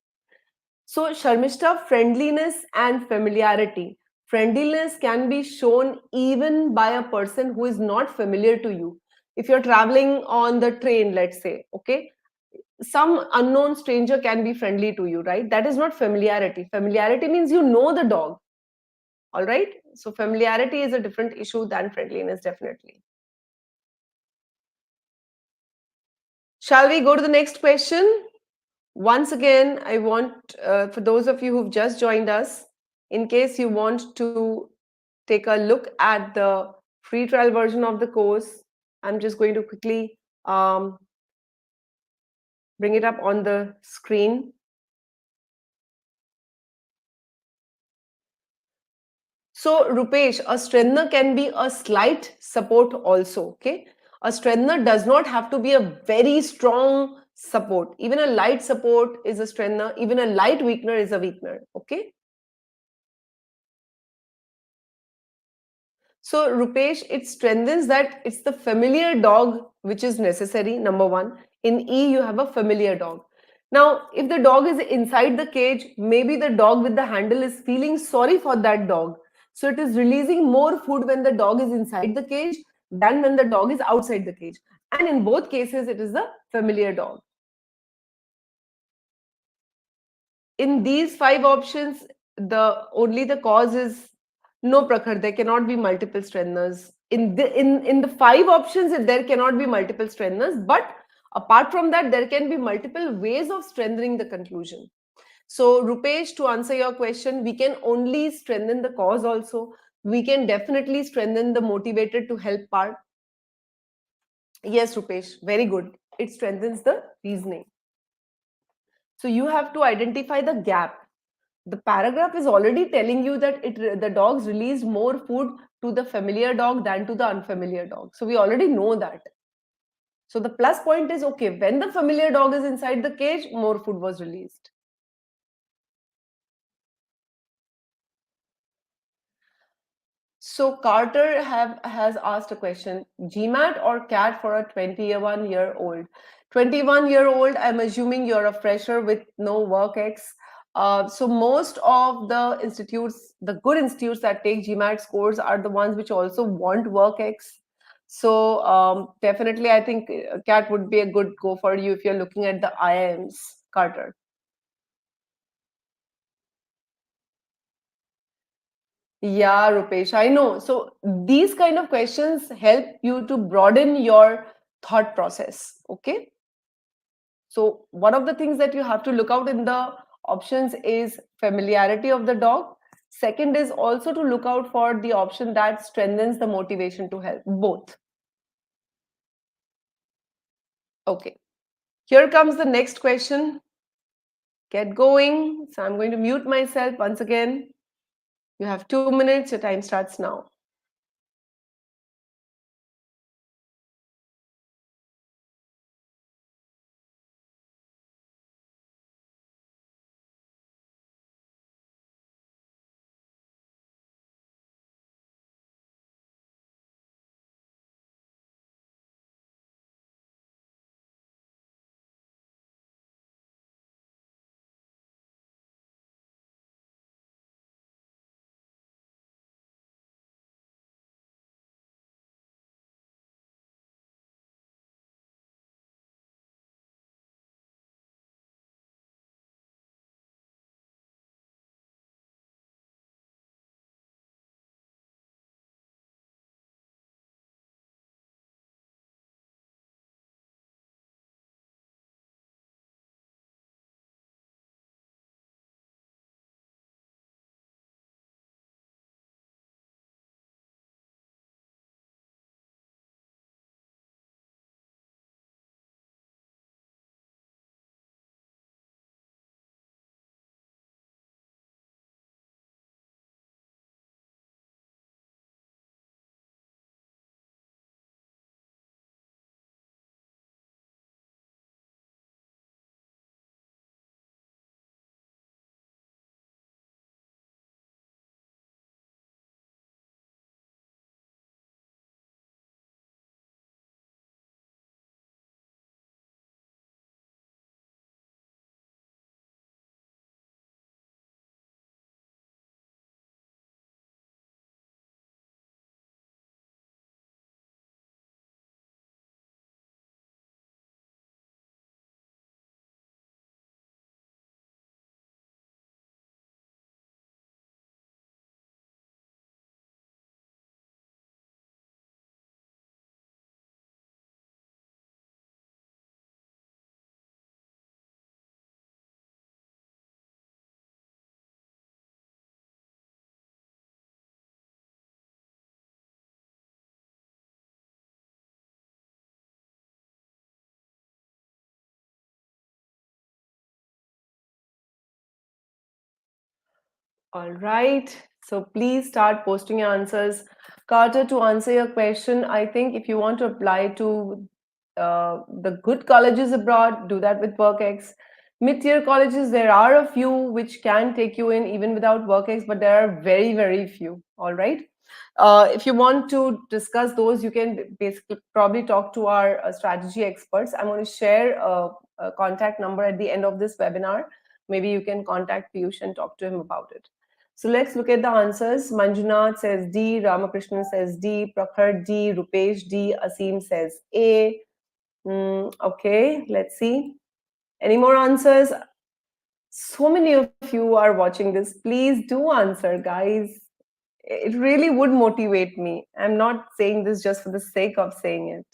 So Sharmishta, friendliness and familiarity. Friendliness can be shown even by a person who is not familiar to you. If you're traveling on the train, let's say, okay, some unknown stranger can be friendly to you, right? That is not familiarity. Familiarity means you know the dog. All right. So familiarity is a different issue than friendliness, definitely. Shall we go to the next question? Once again, I want, for those of you who've just joined us, in case you want to take a look at the free trial version of the course, I'm just going to quickly bring it up on the screen. So, Rupesh, a strengthener can be a slight support also, okay? A strengthener does not have to be a very strong support. Even a light support is a strengthener. Even a light weakener is a weakener. Okay. So, Rupesh, it strengthens that it's the familiar dog which is necessary, number one. In E, you have a familiar dog. Now, if the dog is inside the cage, maybe the dog with the handle is feeling sorry for that dog. So, it is releasing more food when the dog is inside the cage than when the dog is outside the cage. And in both cases, it is the familiar dog. In these five options, the cause is no prakhar. There cannot be multiple strengtheners. In the five options, there cannot be multiple strengtheners. But apart from that, there can be multiple ways of strengthening the conclusion. So, Rupesh, to answer your question, we can only strengthen the cause also. We can definitely strengthen the motivated to help part. Yes, Rupesh, very good. It strengthens the reasoning. So, you have to identify the gap. The paragraph is already telling you that the dogs released more food to the familiar dog than to the unfamiliar dog. So we already know that. So the plus point is okay, when the familiar dog is inside the cage, more food was released. So Carter has asked a question: GMAT or CAT for a 21-year-old? 21-year-old, I'm assuming you're a fresher with no work ex. So most of the institutes, the good institutes that take GMAT scores are the ones which also want work ex. So definitely, I think CAT would be a good go for you if you're looking at the IIMs, Carter. Yeah, Rupesh, I know. So these kind of questions help you to broaden your thought process. Okay. So one of the things that you have to look out in the options is familiarity of the dog. Second is also to look out for the option that strengthens the motivation to help. Both. Okay. Here comes the next question. Get going. So I'm going to mute myself once again. You have 2 minutes. Your time starts now. All right. So please start posting your answers. Carter, to answer your question, I think if you want to apply to the good colleges abroad, do that with WorkX. Mid-tier colleges, there are a few which can take you in even without WorkX, but there are very, very few. All right. If you want to discuss those, you can basically probably talk to our strategy experts. I'm going to share a contact number at the end of this webinar. Maybe you can contact Piyush and talk to him about it. So let's look at the answers. Manjunath says D, Ramakrishnan says D, Prakhar D, Rupesh D, Asim says A. Okay, let's see. Any more answers? So many of you are watching this. Please do answer, guys. It really would motivate me. I'm not saying this just for the sake of saying it.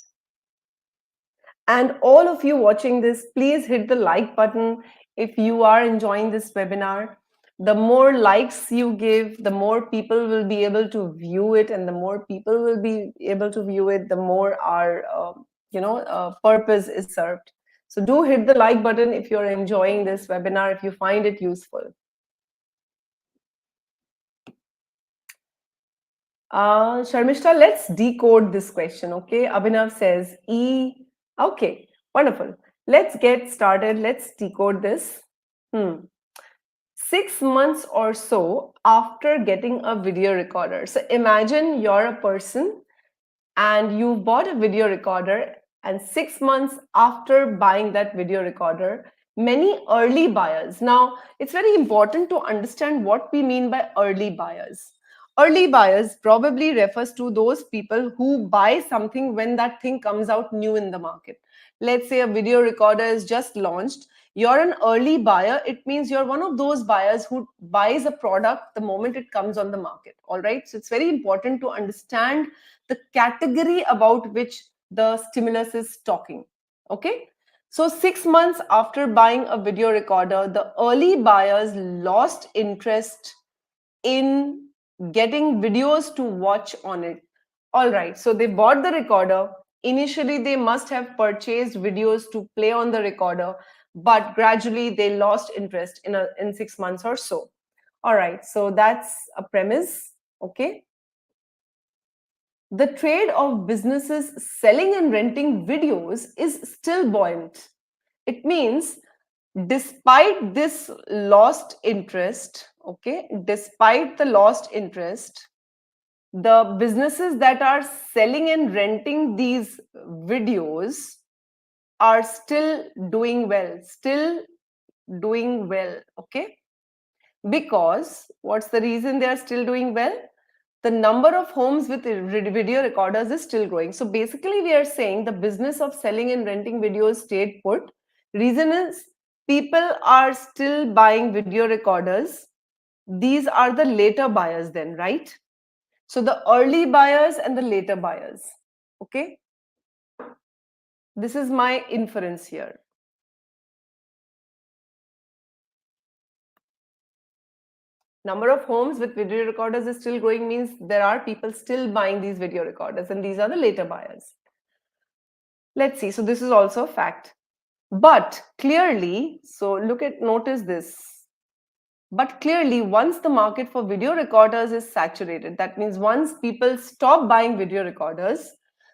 And all of you watching this, please hit the like button if you are enjoying this webinar. The more likes you give, the more people will be able to view it, and the more people will be able to view it, the more our purpose is served. So do hit the like button if you're enjoying this webinar, if you find it useful. Sharmishta, let's decode this question, okay? Abhinav says E. Okay, wonderful. Let's get started. Let's decode this. 6 months or so after getting a video recorder. So imagine you're a person and you bought a video recorder, and 6 months after buying that video recorder, many early buyers. Now, it's very important to understand what we mean by early buyers. Early buyers probably refers to those people who buy something when that thing comes out new in the market. Let's say a video recorder is just launched. You're an early buyer. It means you're one of those buyers who buys a product the moment it comes on the market. All right. So it's very important to understand the category about which the stimulus is talking. Okay. So 6 months after buying a video recorder, the early buyers lost interest in getting videos to watch on it. All right, so they bought the recorder. Initially, they must have purchased videos to play on the recorder, but gradually they lost interest in 6 months or so. All right, so that's a premise. Okay. The trade of businesses selling and renting videos is still buoyant. It means despite this lost interest, okay, despite the lost interest, the businesses that are selling and renting these videos are still doing well, okay? Because what's the reason they are still doing well? The number of homes with video recorders is still growing. So basically, we are saying the business of selling and renting videos stayed put. Reason is people are still buying video recorders. These are the later buyers then, right? So the early buyers and the later buyers. Okay. This is my inference here. Number of homes with video recorders is still growing, means there are people still buying these video recorders, and these are the later buyers. Let's see. So this is also a fact. But clearly, so notice this. But clearly, once the market for video recorders is saturated, that means once people stop buying video recorders,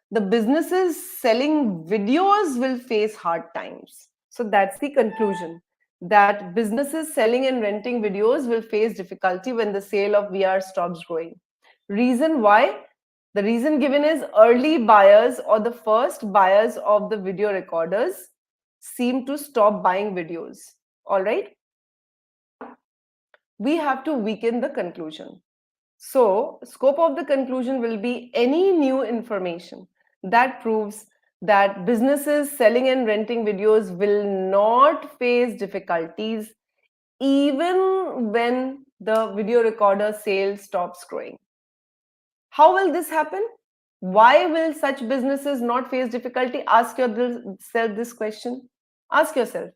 the businesses selling videos will face hard times. So that's the conclusion, that businesses selling and renting videos will face difficulty when the sale of VR stops growing. Reason why? The reason given is early buyers or the first buyers of the video recorders seem to stop buying videos. All right. We have to weaken the conclusion. So, scope of the conclusion will be any new information that proves that businesses selling and renting videos will not face difficulties even when the video recorder sale stops growing. How will this happen? Why will such businesses not face difficulty? Ask yourself this question. Ask yourself.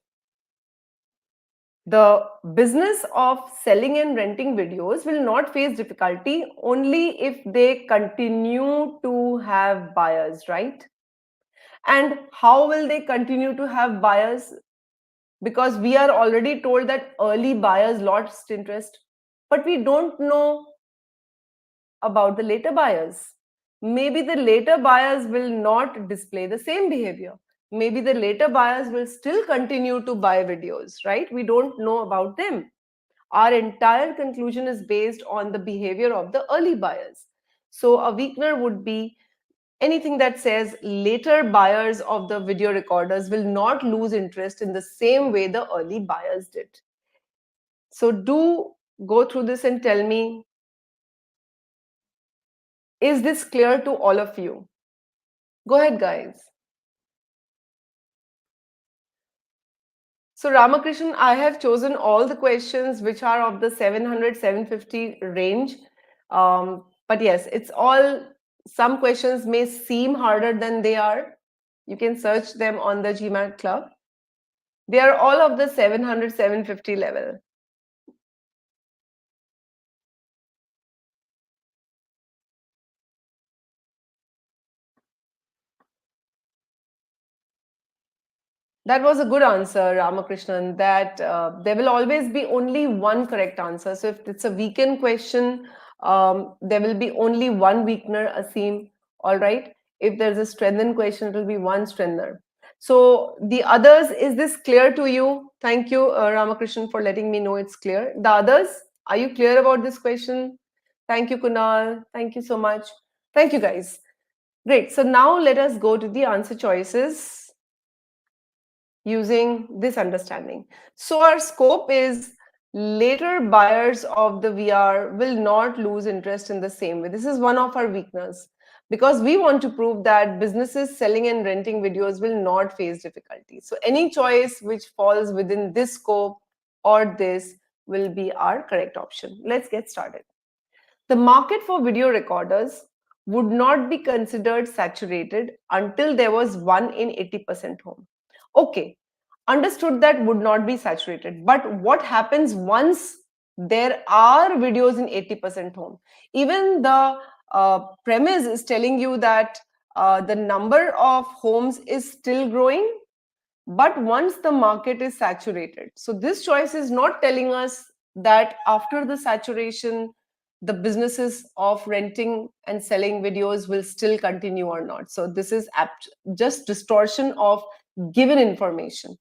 The business of selling and renting videos will not face difficulty only if they continue to have buyers, right? And how will they continue to have buyers? Because we are already told that early buyers lost interest, but we don't know about the later buyers. maybe the later buyers will not display the same behavior. Maybe the later buyers will still continue to buy videos, right? We don't know about them. Our entire conclusion is based on the behavior of the early buyers. So a weakener would be anything that says later buyers of the video recorders will not lose interest in the same way the early buyers did. So do go through this and tell me, is this clear to all of you? Go ahead, guys. So Ramakrishnan, I have chosen all the questions which are of the 700, 750 range. But yes, it's all, some questions may seem harder than they are. You can search them on the GMAT Club. They are all of the 700, 750 level. That was a good answer, Ramakrishnan, that there will always be only one correct answer. So if it's a weekend question, there will be only one weakener, Asim, all right? If there's a strengthen question, it will be one strengthener. So the others, is this clear to you? Thank you, Ramakrishnan, for letting me know it's clear. The others, are you clear about this question? Thank you, Kunal. Thank you so much. Thank you, guys. Great. So now let us go to the answer choices using this understanding. So our scope is later buyers of the VR will not lose interest in the same way. This is one of our weaknesses because we want to prove that businesses selling and renting videos will not face difficulties. So any choice which falls within this scope or this will be our correct option. Let's get started. The market for video recorders would not be considered saturated until there was one in 80% home. Okay, understood that would not be saturated. But what happens once there are videos in 80% home? Even the premise is telling you that the number of homes is still growing, but once the market is saturated. So this choice is not telling us that after the saturation, the businesses of renting and selling videos will still continue or not. So this is just distortion of given information.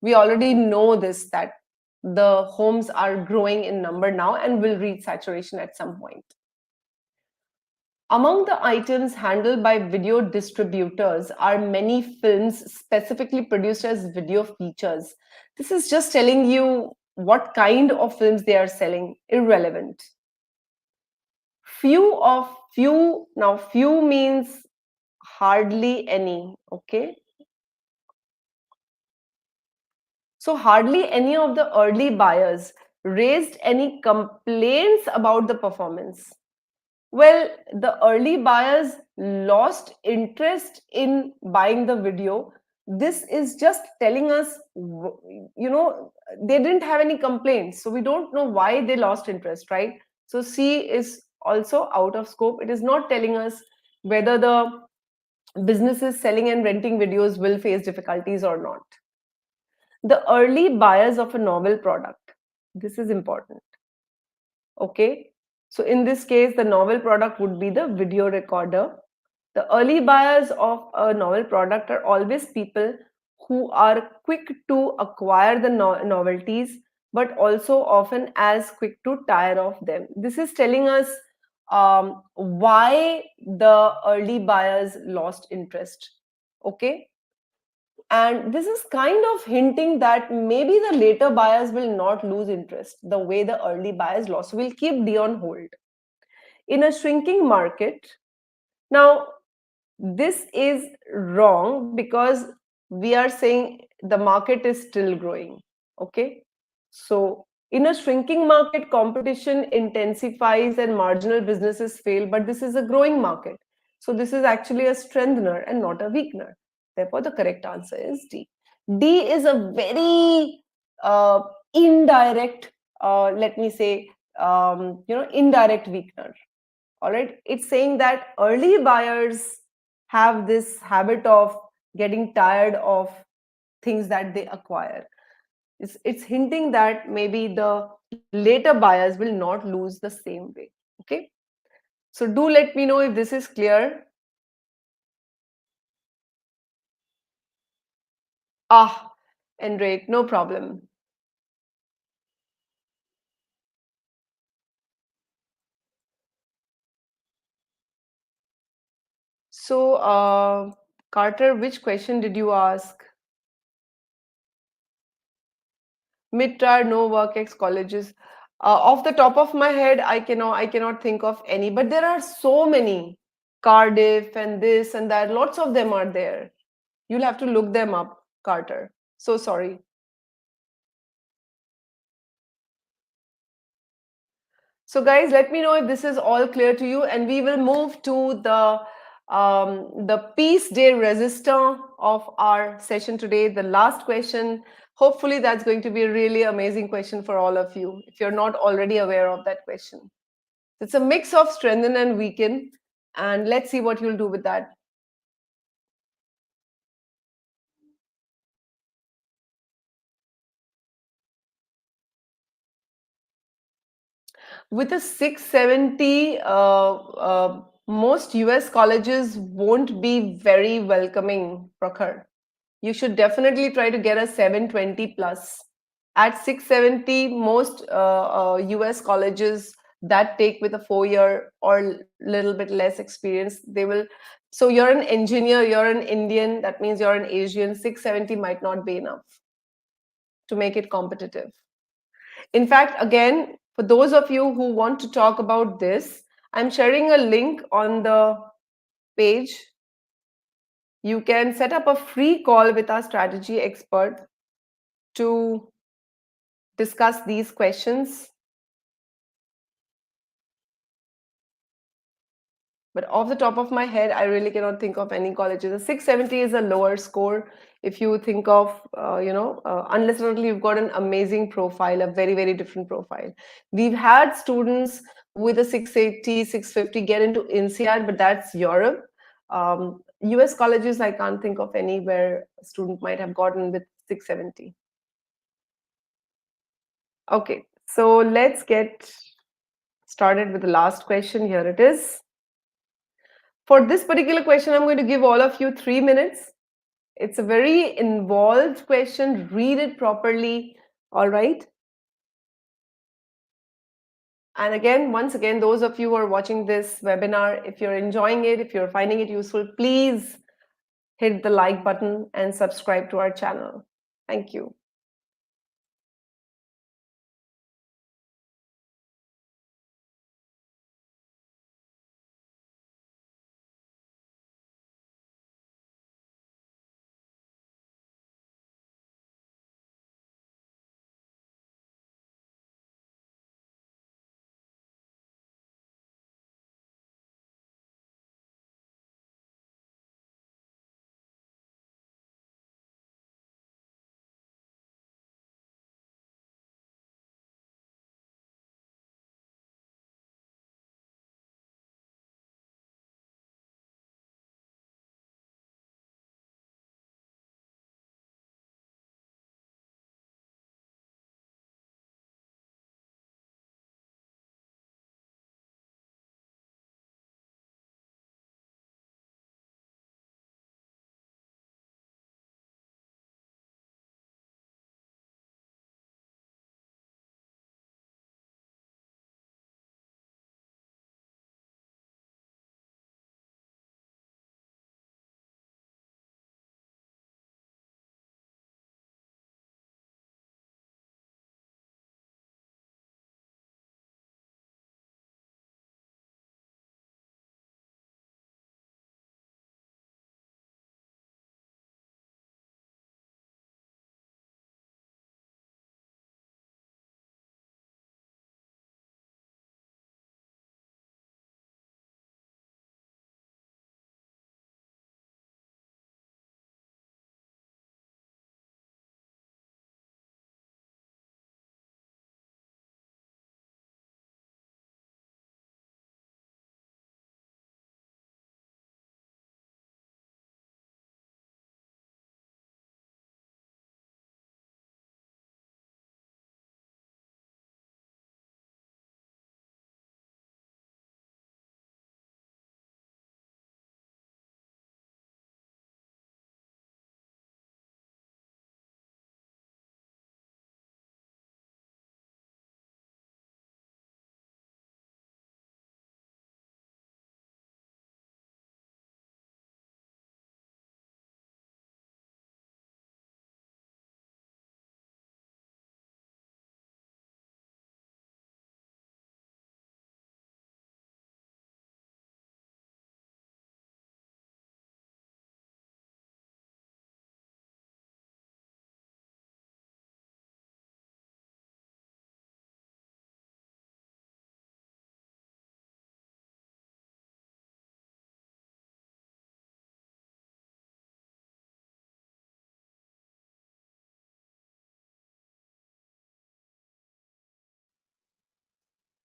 We already know this, that the homes are growing in number now and will reach saturation at some point. Among the items handled by video distributors are many films specifically produced as video features. This is just telling you what kind of films they are selling, irrelevant. Now few means hardly any, okay? So hardly any of the early buyers raised any complaints about the performance. Well, the early buyers lost interest in buying the video. This is just telling us, they didn't have any complaints. So we don't know why they lost interest, right? So C is also out of scope. It is not telling us whether the businesses selling and renting videos will face difficulties or not. The early buyers of a novel product. This is important. Okay. So in this case, the novel product would be the video recorder. The early buyers of a novel product are always people who are quick to acquire the novelties, but also often as quick to tire of them. This is telling us why the early buyers lost interest. Okay. And this is kind of hinting that maybe the later buyers will not lose interest the way the early buyers lost. We'll keep D on hold. In a shrinking market, now this is wrong because we are saying the market is still growing. Okay. So in a shrinking market, competition intensifies and marginal businesses fail, but this is a growing market. So this is actually a strengthener and not a weakener. Therefore, the correct answer is D. D is a very indirect, let me say, indirect weakener. All right. It's saying that early buyers have this habit of getting tired of things that they acquire. It's hinting that maybe the later buyers will not lose the same way. Okay. So do let me know if this is clear. Ah, Endrate, no problem. So, Carter, which question did you ask? Mid-tier, no work ex colleges. Off the top of my head, I cannot think of any, but there are so many. Cardiff and this and that, lots of them are there. You'll have to look them up, Carter. So sorry. So, guys, let me know if this is all clear to you, and we will move to the peace day resistor of our session today. The last question. Hopefully, that's going to be a really amazing question for all of you. If you're not already aware of that question, it's a mix of strengthen and weaken, and let's see what you'll do with that. With a 670, most US colleges won't be very welcoming, Prakhar. You should definitely try to get a 720 plus. At 670, most US colleges that take with a 4 year or little bit less experience, they will. So you're an engineer, you're an Indian, that means you're an Asian. 670 might not be enough to make it competitive. In fact, again, for those of you who want to talk about this, I'm sharing a link on the page. You can set up a free call with our strategy expert to discuss these questions. But off the top of my head, I really cannot think of any colleges. A 670 is a lower score. If you think of, unless and until you've got an amazing profile, a very, very different profile. We've had students with a 680, 650 get into INSEAD, but that's Europe. US colleges, I can't think of any where a student might have gotten with 670. Okay, so let's get started with the last question. Here it is. For this particular question, I'm going to give all of you 3 minutes. It's a very involved question. Read it properly. All right. And again, once again, those of you who are watching this webinar, if you're enjoying it, if you're finding it useful, please hit the like button and subscribe to our channel. Thank you.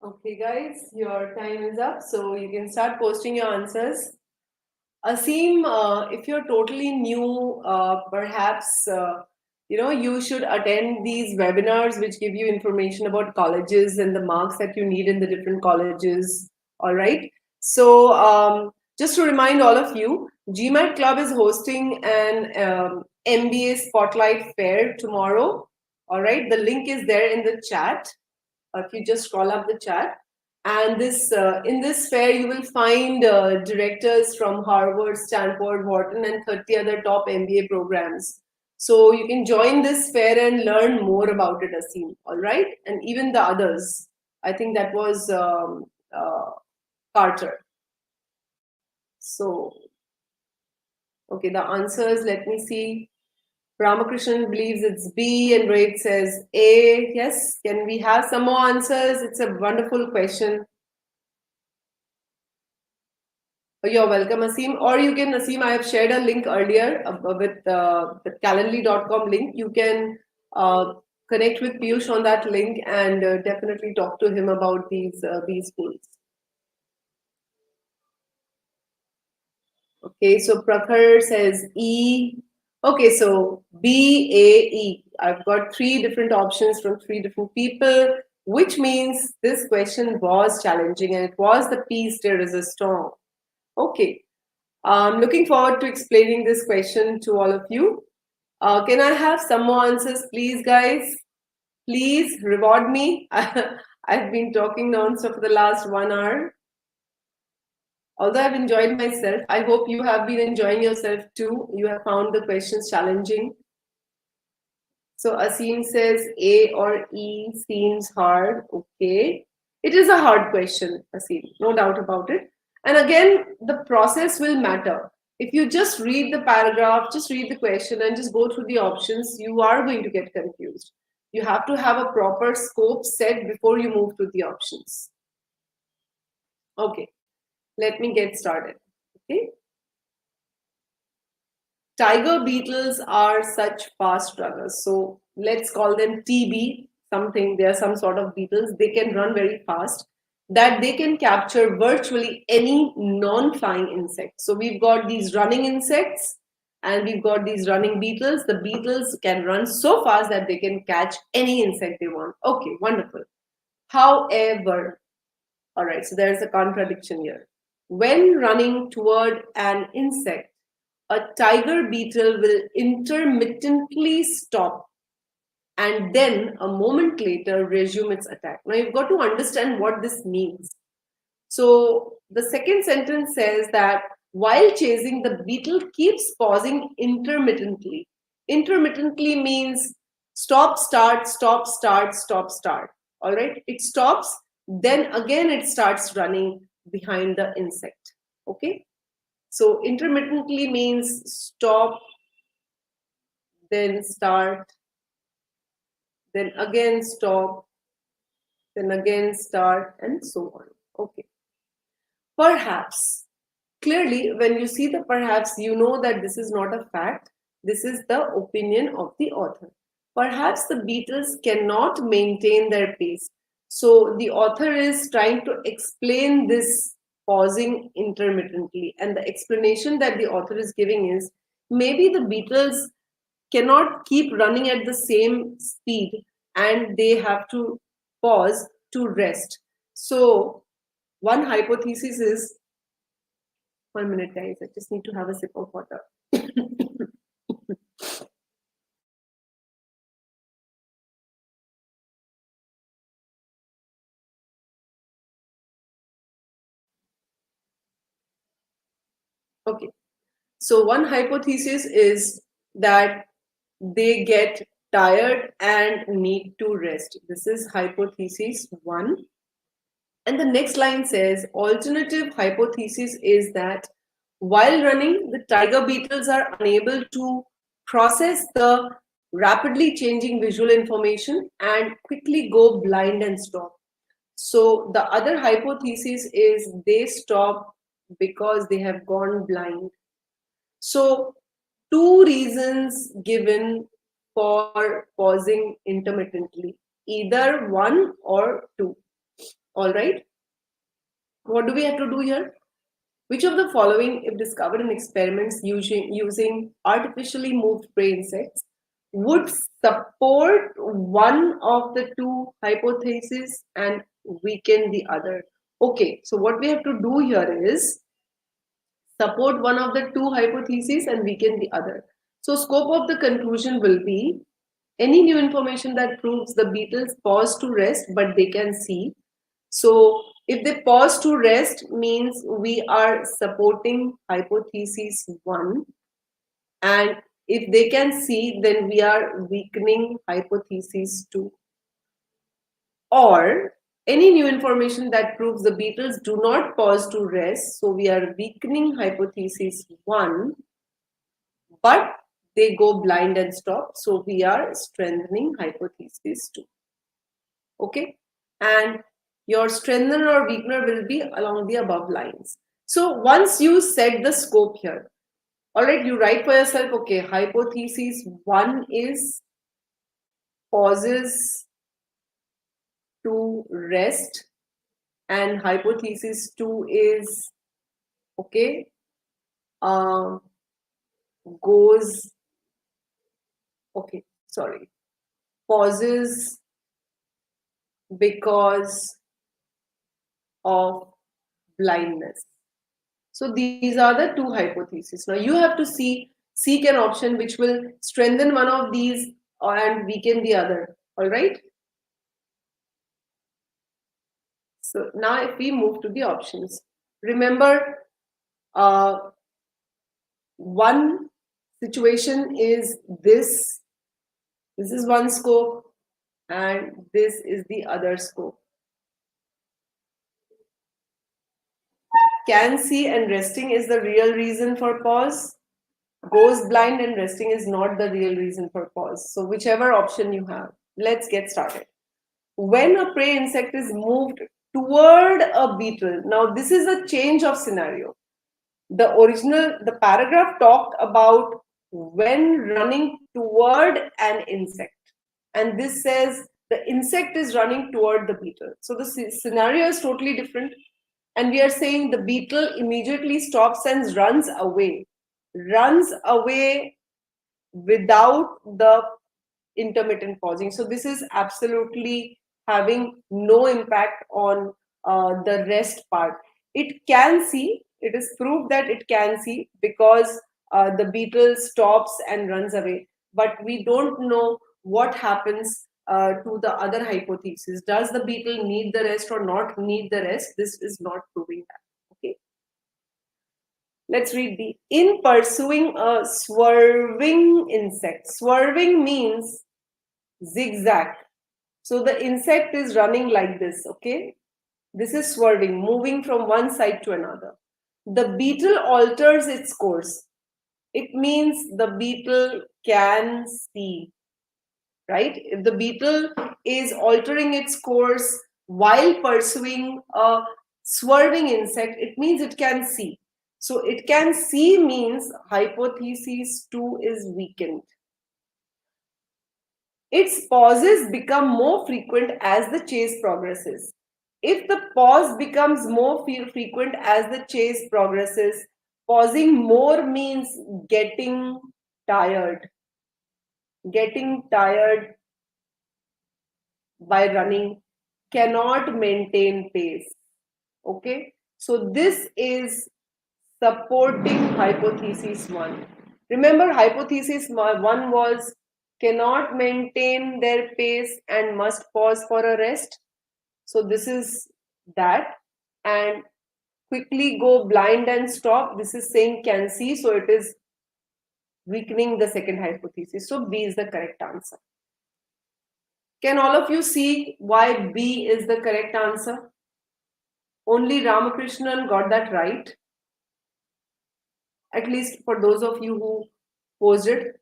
Okay, guys, your time is up, so you can start posting your answers. Asim, if you're totally new, perhaps you should attend these webinars which give you information about colleges and the marks that you need in the different colleges. All right. So just to remind all of you, GMAT Club is hosting an MBA Spotlight Fair tomorrow. All right. The link is there in the chat. If you just scroll up the chat, and this in this fair you will find directors from Harvard, Stanford, Wharton, and 30 other top MBA programs. So you can join this fair and learn more about it, Asim. All right, and even the others. I think that was Carter. So okay, the answers. Let me see. Ramakrishnan believes it's B and Rohit says A. Yes, can we have some more answers? It's a wonderful question. You're welcome, Asim. Or you can, Asim, I have shared a link earlier with the calendly.com link. You can connect with Piyush on that link and definitely talk to him about these schools. Okay, so Prakhar says E. Okay, so B, A, E. I've got three different options from three different people, which means this question was challenging and it was the piece there is a storm. Okay, I'm looking forward to explaining this question to all of you. Can I have some more answers, please, guys? Please reward me. I've been talking nonstop for the last 1 hour. Although I've enjoyed myself, I hope you have been enjoying yourself too. You have found the questions challenging. So Asim says A or E seems hard. Okay. It is a hard question, Asim, no doubt about it. And again, the process will matter. If you just read the paragraph, just read the question and just go through the options, you are going to get confused. You have to have a proper scope set before you move to the options. Okay, let me get started. Okay. Tiger beetles are such fast runners. So let's call them TB, something. They are some sort of beetles. They can run very fast, that they can capture virtually any non-flying insect. So we've got these running insects and we've got these running beetles. The beetles can run so fast that they can catch any insect they want. Okay, wonderful. However, all right, so there's a contradiction here. When running toward an insect, a tiger beetle will intermittently stop and then a moment later resume its attack. Now you've got to understand what this means. So the second sentence says that while chasing, the beetle keeps pausing intermittently. Intermittently means stop, start, stop, start, stop, start. All right, it stops, then again it starts running behind the insect. Okay, so intermittently means stop, then start, then again stop, then again start, and so on. Okay. Perhaps. Clearly, when you see the perhaps, you know that this is not a fact. This is the opinion of the author. Perhaps the beetles cannot maintain their pace. So the author is trying to explain this pausing intermittently. And the explanation that the author is giving is maybe the beetles cannot keep running at the same speed and they have to pause to rest. So one hypothesis is 1 minute, guys. I just need to have a sip of water. Okay. So one hypothesis is that they get tired and need to rest. This is hypothesis one. And the next line says alternative hypothesis is that while running, the tiger beetles are unable to process the rapidly changing visual information and quickly go blind and stop. So the other hypothesis is they stop because they have gone blind. So two reasons given for pausing intermittently, either one or two. All right. What do we have to do here? Which of the following, if discovered in experiments using artificially moved prey insects, would support one of the two hypotheses and weaken the other? Okay, so what we have to do here is support one of the two hypotheses and weaken the other. So scope of the conclusion will be any new information that proves the beetles pause to rest but they can see. So if they pause to rest means we are supporting hypothesis 1, and if they can see then we are weakening hypothesis 2. Or any new information that proves the beetles do not pause to rest, so we are weakening hypothesis 1, but they go blind and stop, so we are strengthening hypothesis 2. Okay, and your strengthener or weakener will be along the above lines. So once you set the scope here, all right, you write for yourself, okay, hypothesis 1 is pauses to rest, and hypothesis 2 is, okay, goes, okay, sorry, pauses because of blindness. So these are the two hypotheses. Now you have to seek an option which will strengthen one of these and weaken the other. All right. So now if we move to the options, remember one situation is this. This is one scope and this is the other scope. Can see and resting is the real reason for pause. Goes blind and resting is not the real reason for pause. So whichever option you have, let's get started. When a prey insect is moved toward a beetle, now this is a change of scenario. The paragraph talked about when running toward an insect, and this says the insect is running toward the beetle. So the scenario is totally different, and we are saying the beetle immediately stops and runs away without the intermittent pausing. So this is absolutely having no impact on the rest part. It can see, it is proved that it can see because the beetle stops and runs away, but we don't know what happens to the other hypothesis. Does the beetle need the rest or not need the rest? This is not proving that. Okay. Let's read the in pursuing a swerving insect. Swerving means zigzag. So the insect is running like this, okay? This is swerving, moving from one side to another. The beetle alters its course. It means the beetle can see, right? If the beetle is altering its course while pursuing a swerving insect, it means it can see. So it can see means hypothesis 2 is weakened. Its pauses become more frequent as the chase progresses. If the pause becomes more frequent as the chase progresses, pausing more means getting tired. Getting tired by running, cannot maintain pace. Okay, so this is supporting hypothesis 1. Remember, hypothesis 1 was cannot maintain their pace and must pause for a rest. So this is that. And quickly go blind and stop. This is saying can see. So it is weakening the second hypothesis. So B is the correct answer. Can all of you see why B is the correct answer? Only Ramakrishnan got that right. At least for those of you who posed it.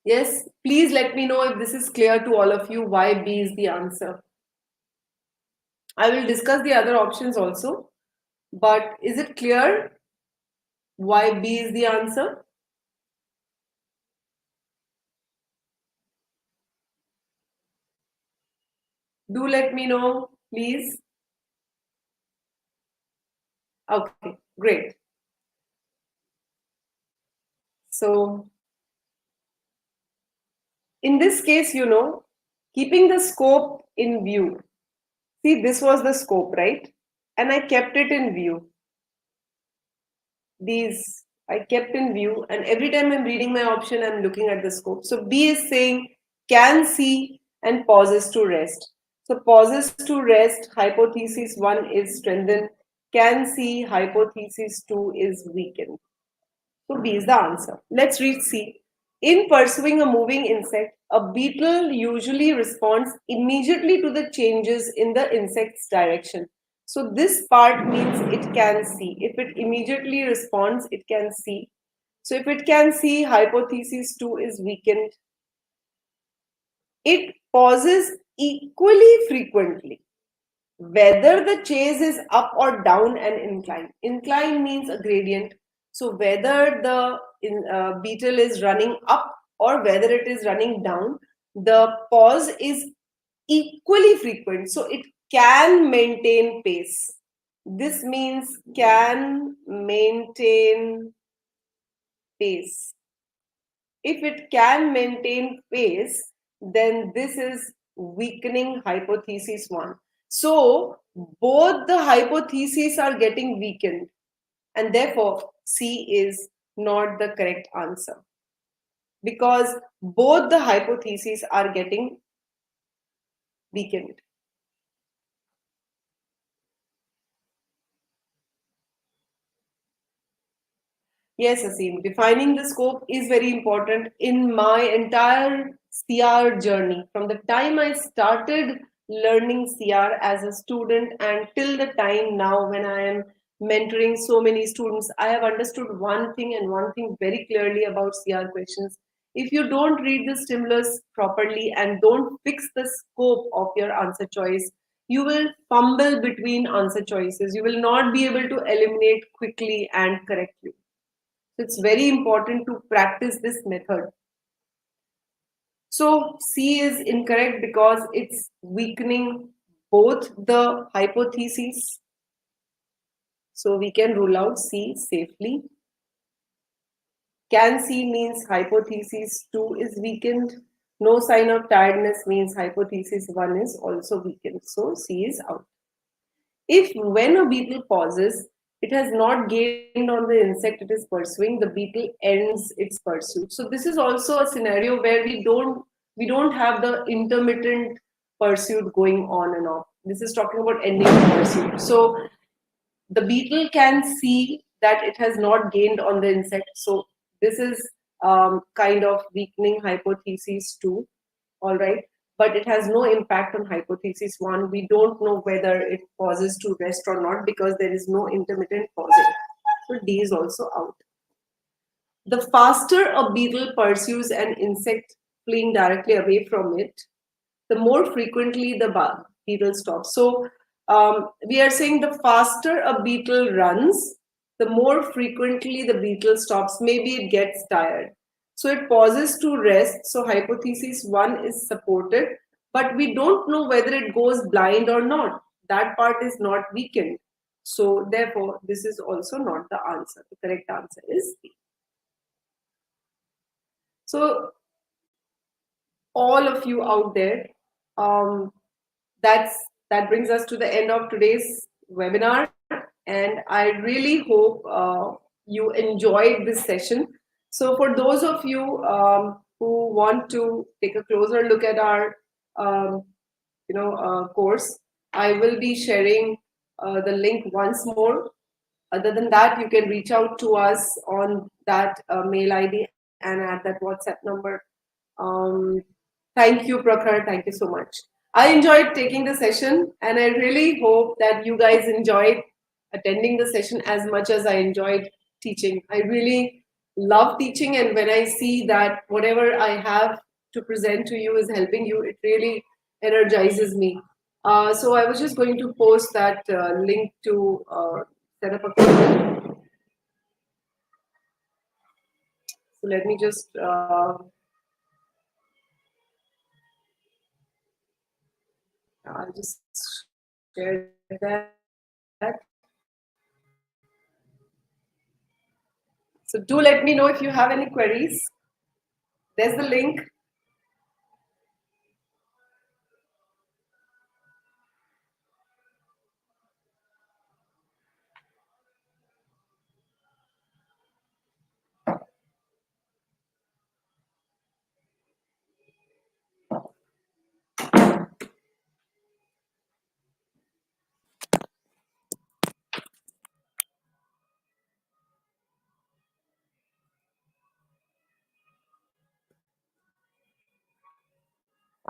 Yes, please let me know if this is clear to all of you why B is the answer. I will discuss the other options also, but is it clear why B is the answer? Do let me know, please. Okay, great. So in this case, keeping the scope in view. See, this was the scope, right? And I kept it in view. These I kept in view, and every time I'm reading my option, I'm looking at the scope. So B is saying can see and pauses to rest. So pauses to rest, hypothesis 1 is strengthened, can see, hypothesis 2 is weakened. So B is the answer. Let's read C. In pursuing a moving insect, a beetle usually responds immediately to the changes in the insect's direction. So this part means it can see. If it immediately responds, it can see. So if it can see, hypothesis 2 is weakened. It pauses equally frequently, whether the chase is up or down and incline. Incline means a gradient. So whether the beetle is running up or whether it is running down, the pause is equally frequent. So it can maintain pace. This means can maintain pace. If it can maintain pace, then this is weakening hypothesis 1. So both the hypotheses are getting weakened, and therefore C is not the correct answer, because both the hypotheses are getting weakened. Yes, Asim, defining the scope is very important in my entire CR journey. From the time I started learning CR as a student and till the time now when I am mentoring so many students, I have understood one thing and one thing very clearly about CR questions. If you don't read the stimulus properly and don't fix the scope of your answer choice, you will fumble between answer choices. You will not be able to eliminate quickly and correctly. So it's very important to practice this method. So C is incorrect because it's weakening both the hypotheses. So we can rule out C safely. Can C means hypothesis 2 is weakened. No sign of tiredness means hypothesis 1 is also weakened. So C is out. If when a beetle pauses, it has not gained on the insect it is pursuing, the beetle ends its pursuit. So this is also a scenario where we don't have the intermittent pursuit going on and off. This is talking about ending the pursuit. So the beetle can see that it has not gained on the insect. So this is kind of weakening hypothesis 2. All right, but it has no impact on hypothesis 1. We don't know whether it pauses to rest or not because there is no intermittent pausing. So D is also out. The faster a beetle pursues an insect fleeing directly away from it, the more frequently the beetle stops. So we are saying the faster a beetle runs, the more frequently the beetle stops. Maybe it gets tired. So it pauses to rest. So hypothesis 1 is supported, but we don't know whether it goes blind or not. That part is not weakened. So therefore, this is also not the answer. The correct answer is B. So all of you out there, um, that brings us to the end of today's webinar, and I really hope you enjoyed this session. So for those of you who want to take a closer look at our course, I will be sharing the link once more. Other than that, you can reach out to us on that mail ID and at that WhatsApp number. um, Thank you, Prakhar. Thank you so much. I enjoyed taking the session, and I really hope that you guys enjoyed attending the session as much as I enjoyed teaching. I really love teaching, and when I see that whatever I have to present to you is helping you, it really energizes me. So I was just going to post that link to set up a call. So let me just I'll just share that. So do let me know if you have any queries. There's the link.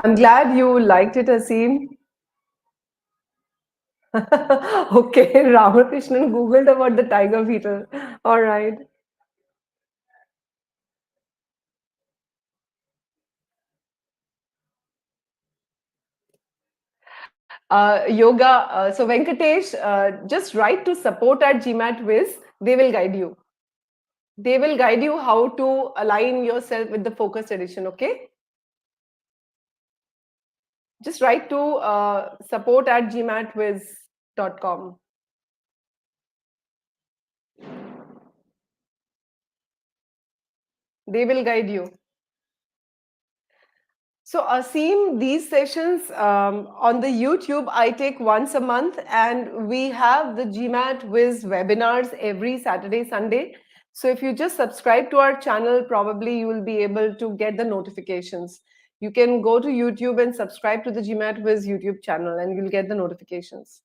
I'm glad you liked it, Asim. Okay, Ramakrishnan Googled about the tiger beetle. All right. Yoga. So Venkatesh, just write to support at GMAT Wiz. They will guide you. They will guide you how to align yourself with the focus edition. Okay. Just write to support at gmatwiz.com. They will guide you. So, Asim, these sessions on the YouTube, I take once a month, and we have the GMAT Wiz webinars every Saturday, Sunday. So, if you just subscribe to our channel, probably you will be able to get the notifications. You can go to YouTube and subscribe to the GMAT Wiz YouTube channel, and you'll get the notifications.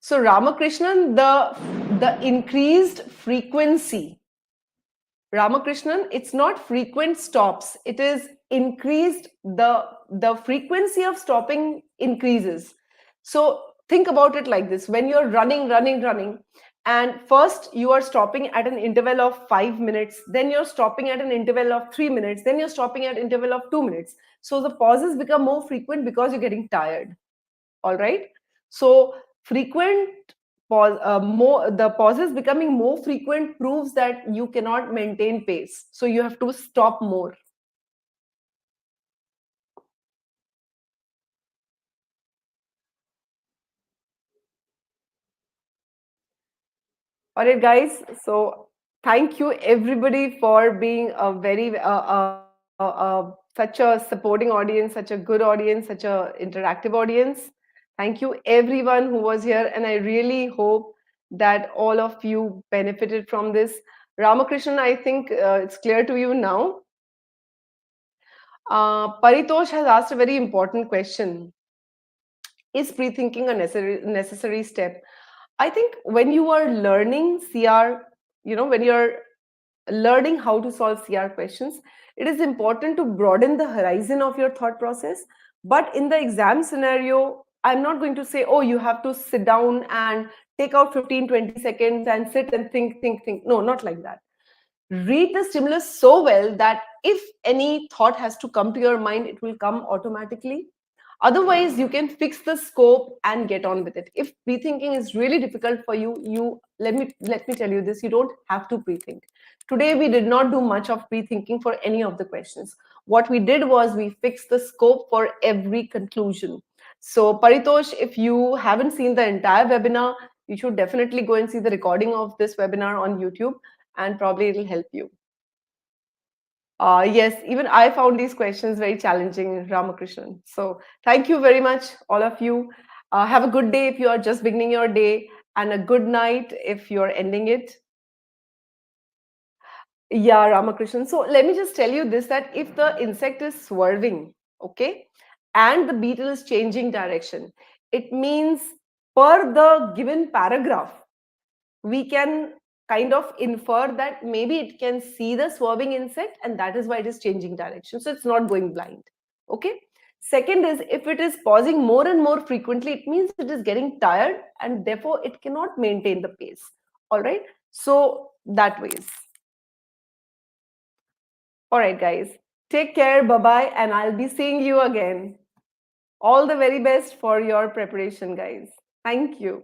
So, Ramakrishnan, the increased frequency, Ramakrishnan, it's not frequent stops. It is increased, the frequency of stopping increases. So think about it like this. When you're running, and first you are stopping at an interval of 5 minutes, then you're stopping at an interval of 3 minutes, then you're stopping at interval of 2 minutes. So the pauses become more frequent because you're getting tired. All right. So frequent pause, the pauses becoming more frequent proves that you cannot maintain pace, so you have to stop more. All right, guys, so thank you everybody for being a very such a supporting audience, such a good audience, such a interactive audience. Thank you everyone who was here, and I really hope that all of you benefited from this. Ramakrishnan, I think it's clear to you now. Paritosh has asked a very important question. Is pre-thinking a necessary step? I think when you are learning CR, when you're learning how to solve CR questions, it is important to broaden the horizon of your thought process. But in the exam scenario, I'm not going to say, oh, you have to sit down and take out 15-20 seconds and sit and think. No, not like that. Read the stimulus so well that if any thought has to come to your mind, it will come automatically. Otherwise, you can fix the scope and get on with it. If pre-thinking is really difficult for you, let me tell you this, you don't have to pre-think. Today, we did not do much of pre-thinking for any of the questions. What we did was we fixed the scope for every conclusion. So, Paritosh, if you haven't seen the entire webinar, you should definitely go and see the recording of this webinar on YouTube, and probably it'll help you. Yes, even I found these questions very challenging, Ramakrishnan. So thank you very much, all of you. Have a good day if you are just beginning your day, and a good night if you're ending it. Yeah, Ramakrishnan. So let me just tell you this, that if the insect is swerving, okay, and the beetle is changing direction, it means per the given paragraph, we can kind of infer that maybe it can see the swerving insect, and that is why it is changing direction. So it's not going blind. Okay. Second is, if it is pausing more and more frequently, it means it is getting tired and therefore it cannot maintain the pace. All right. So that ways. All right, guys. Take care. Bye bye. And I'll be seeing you again. All the very best for your preparation, guys. Thank you.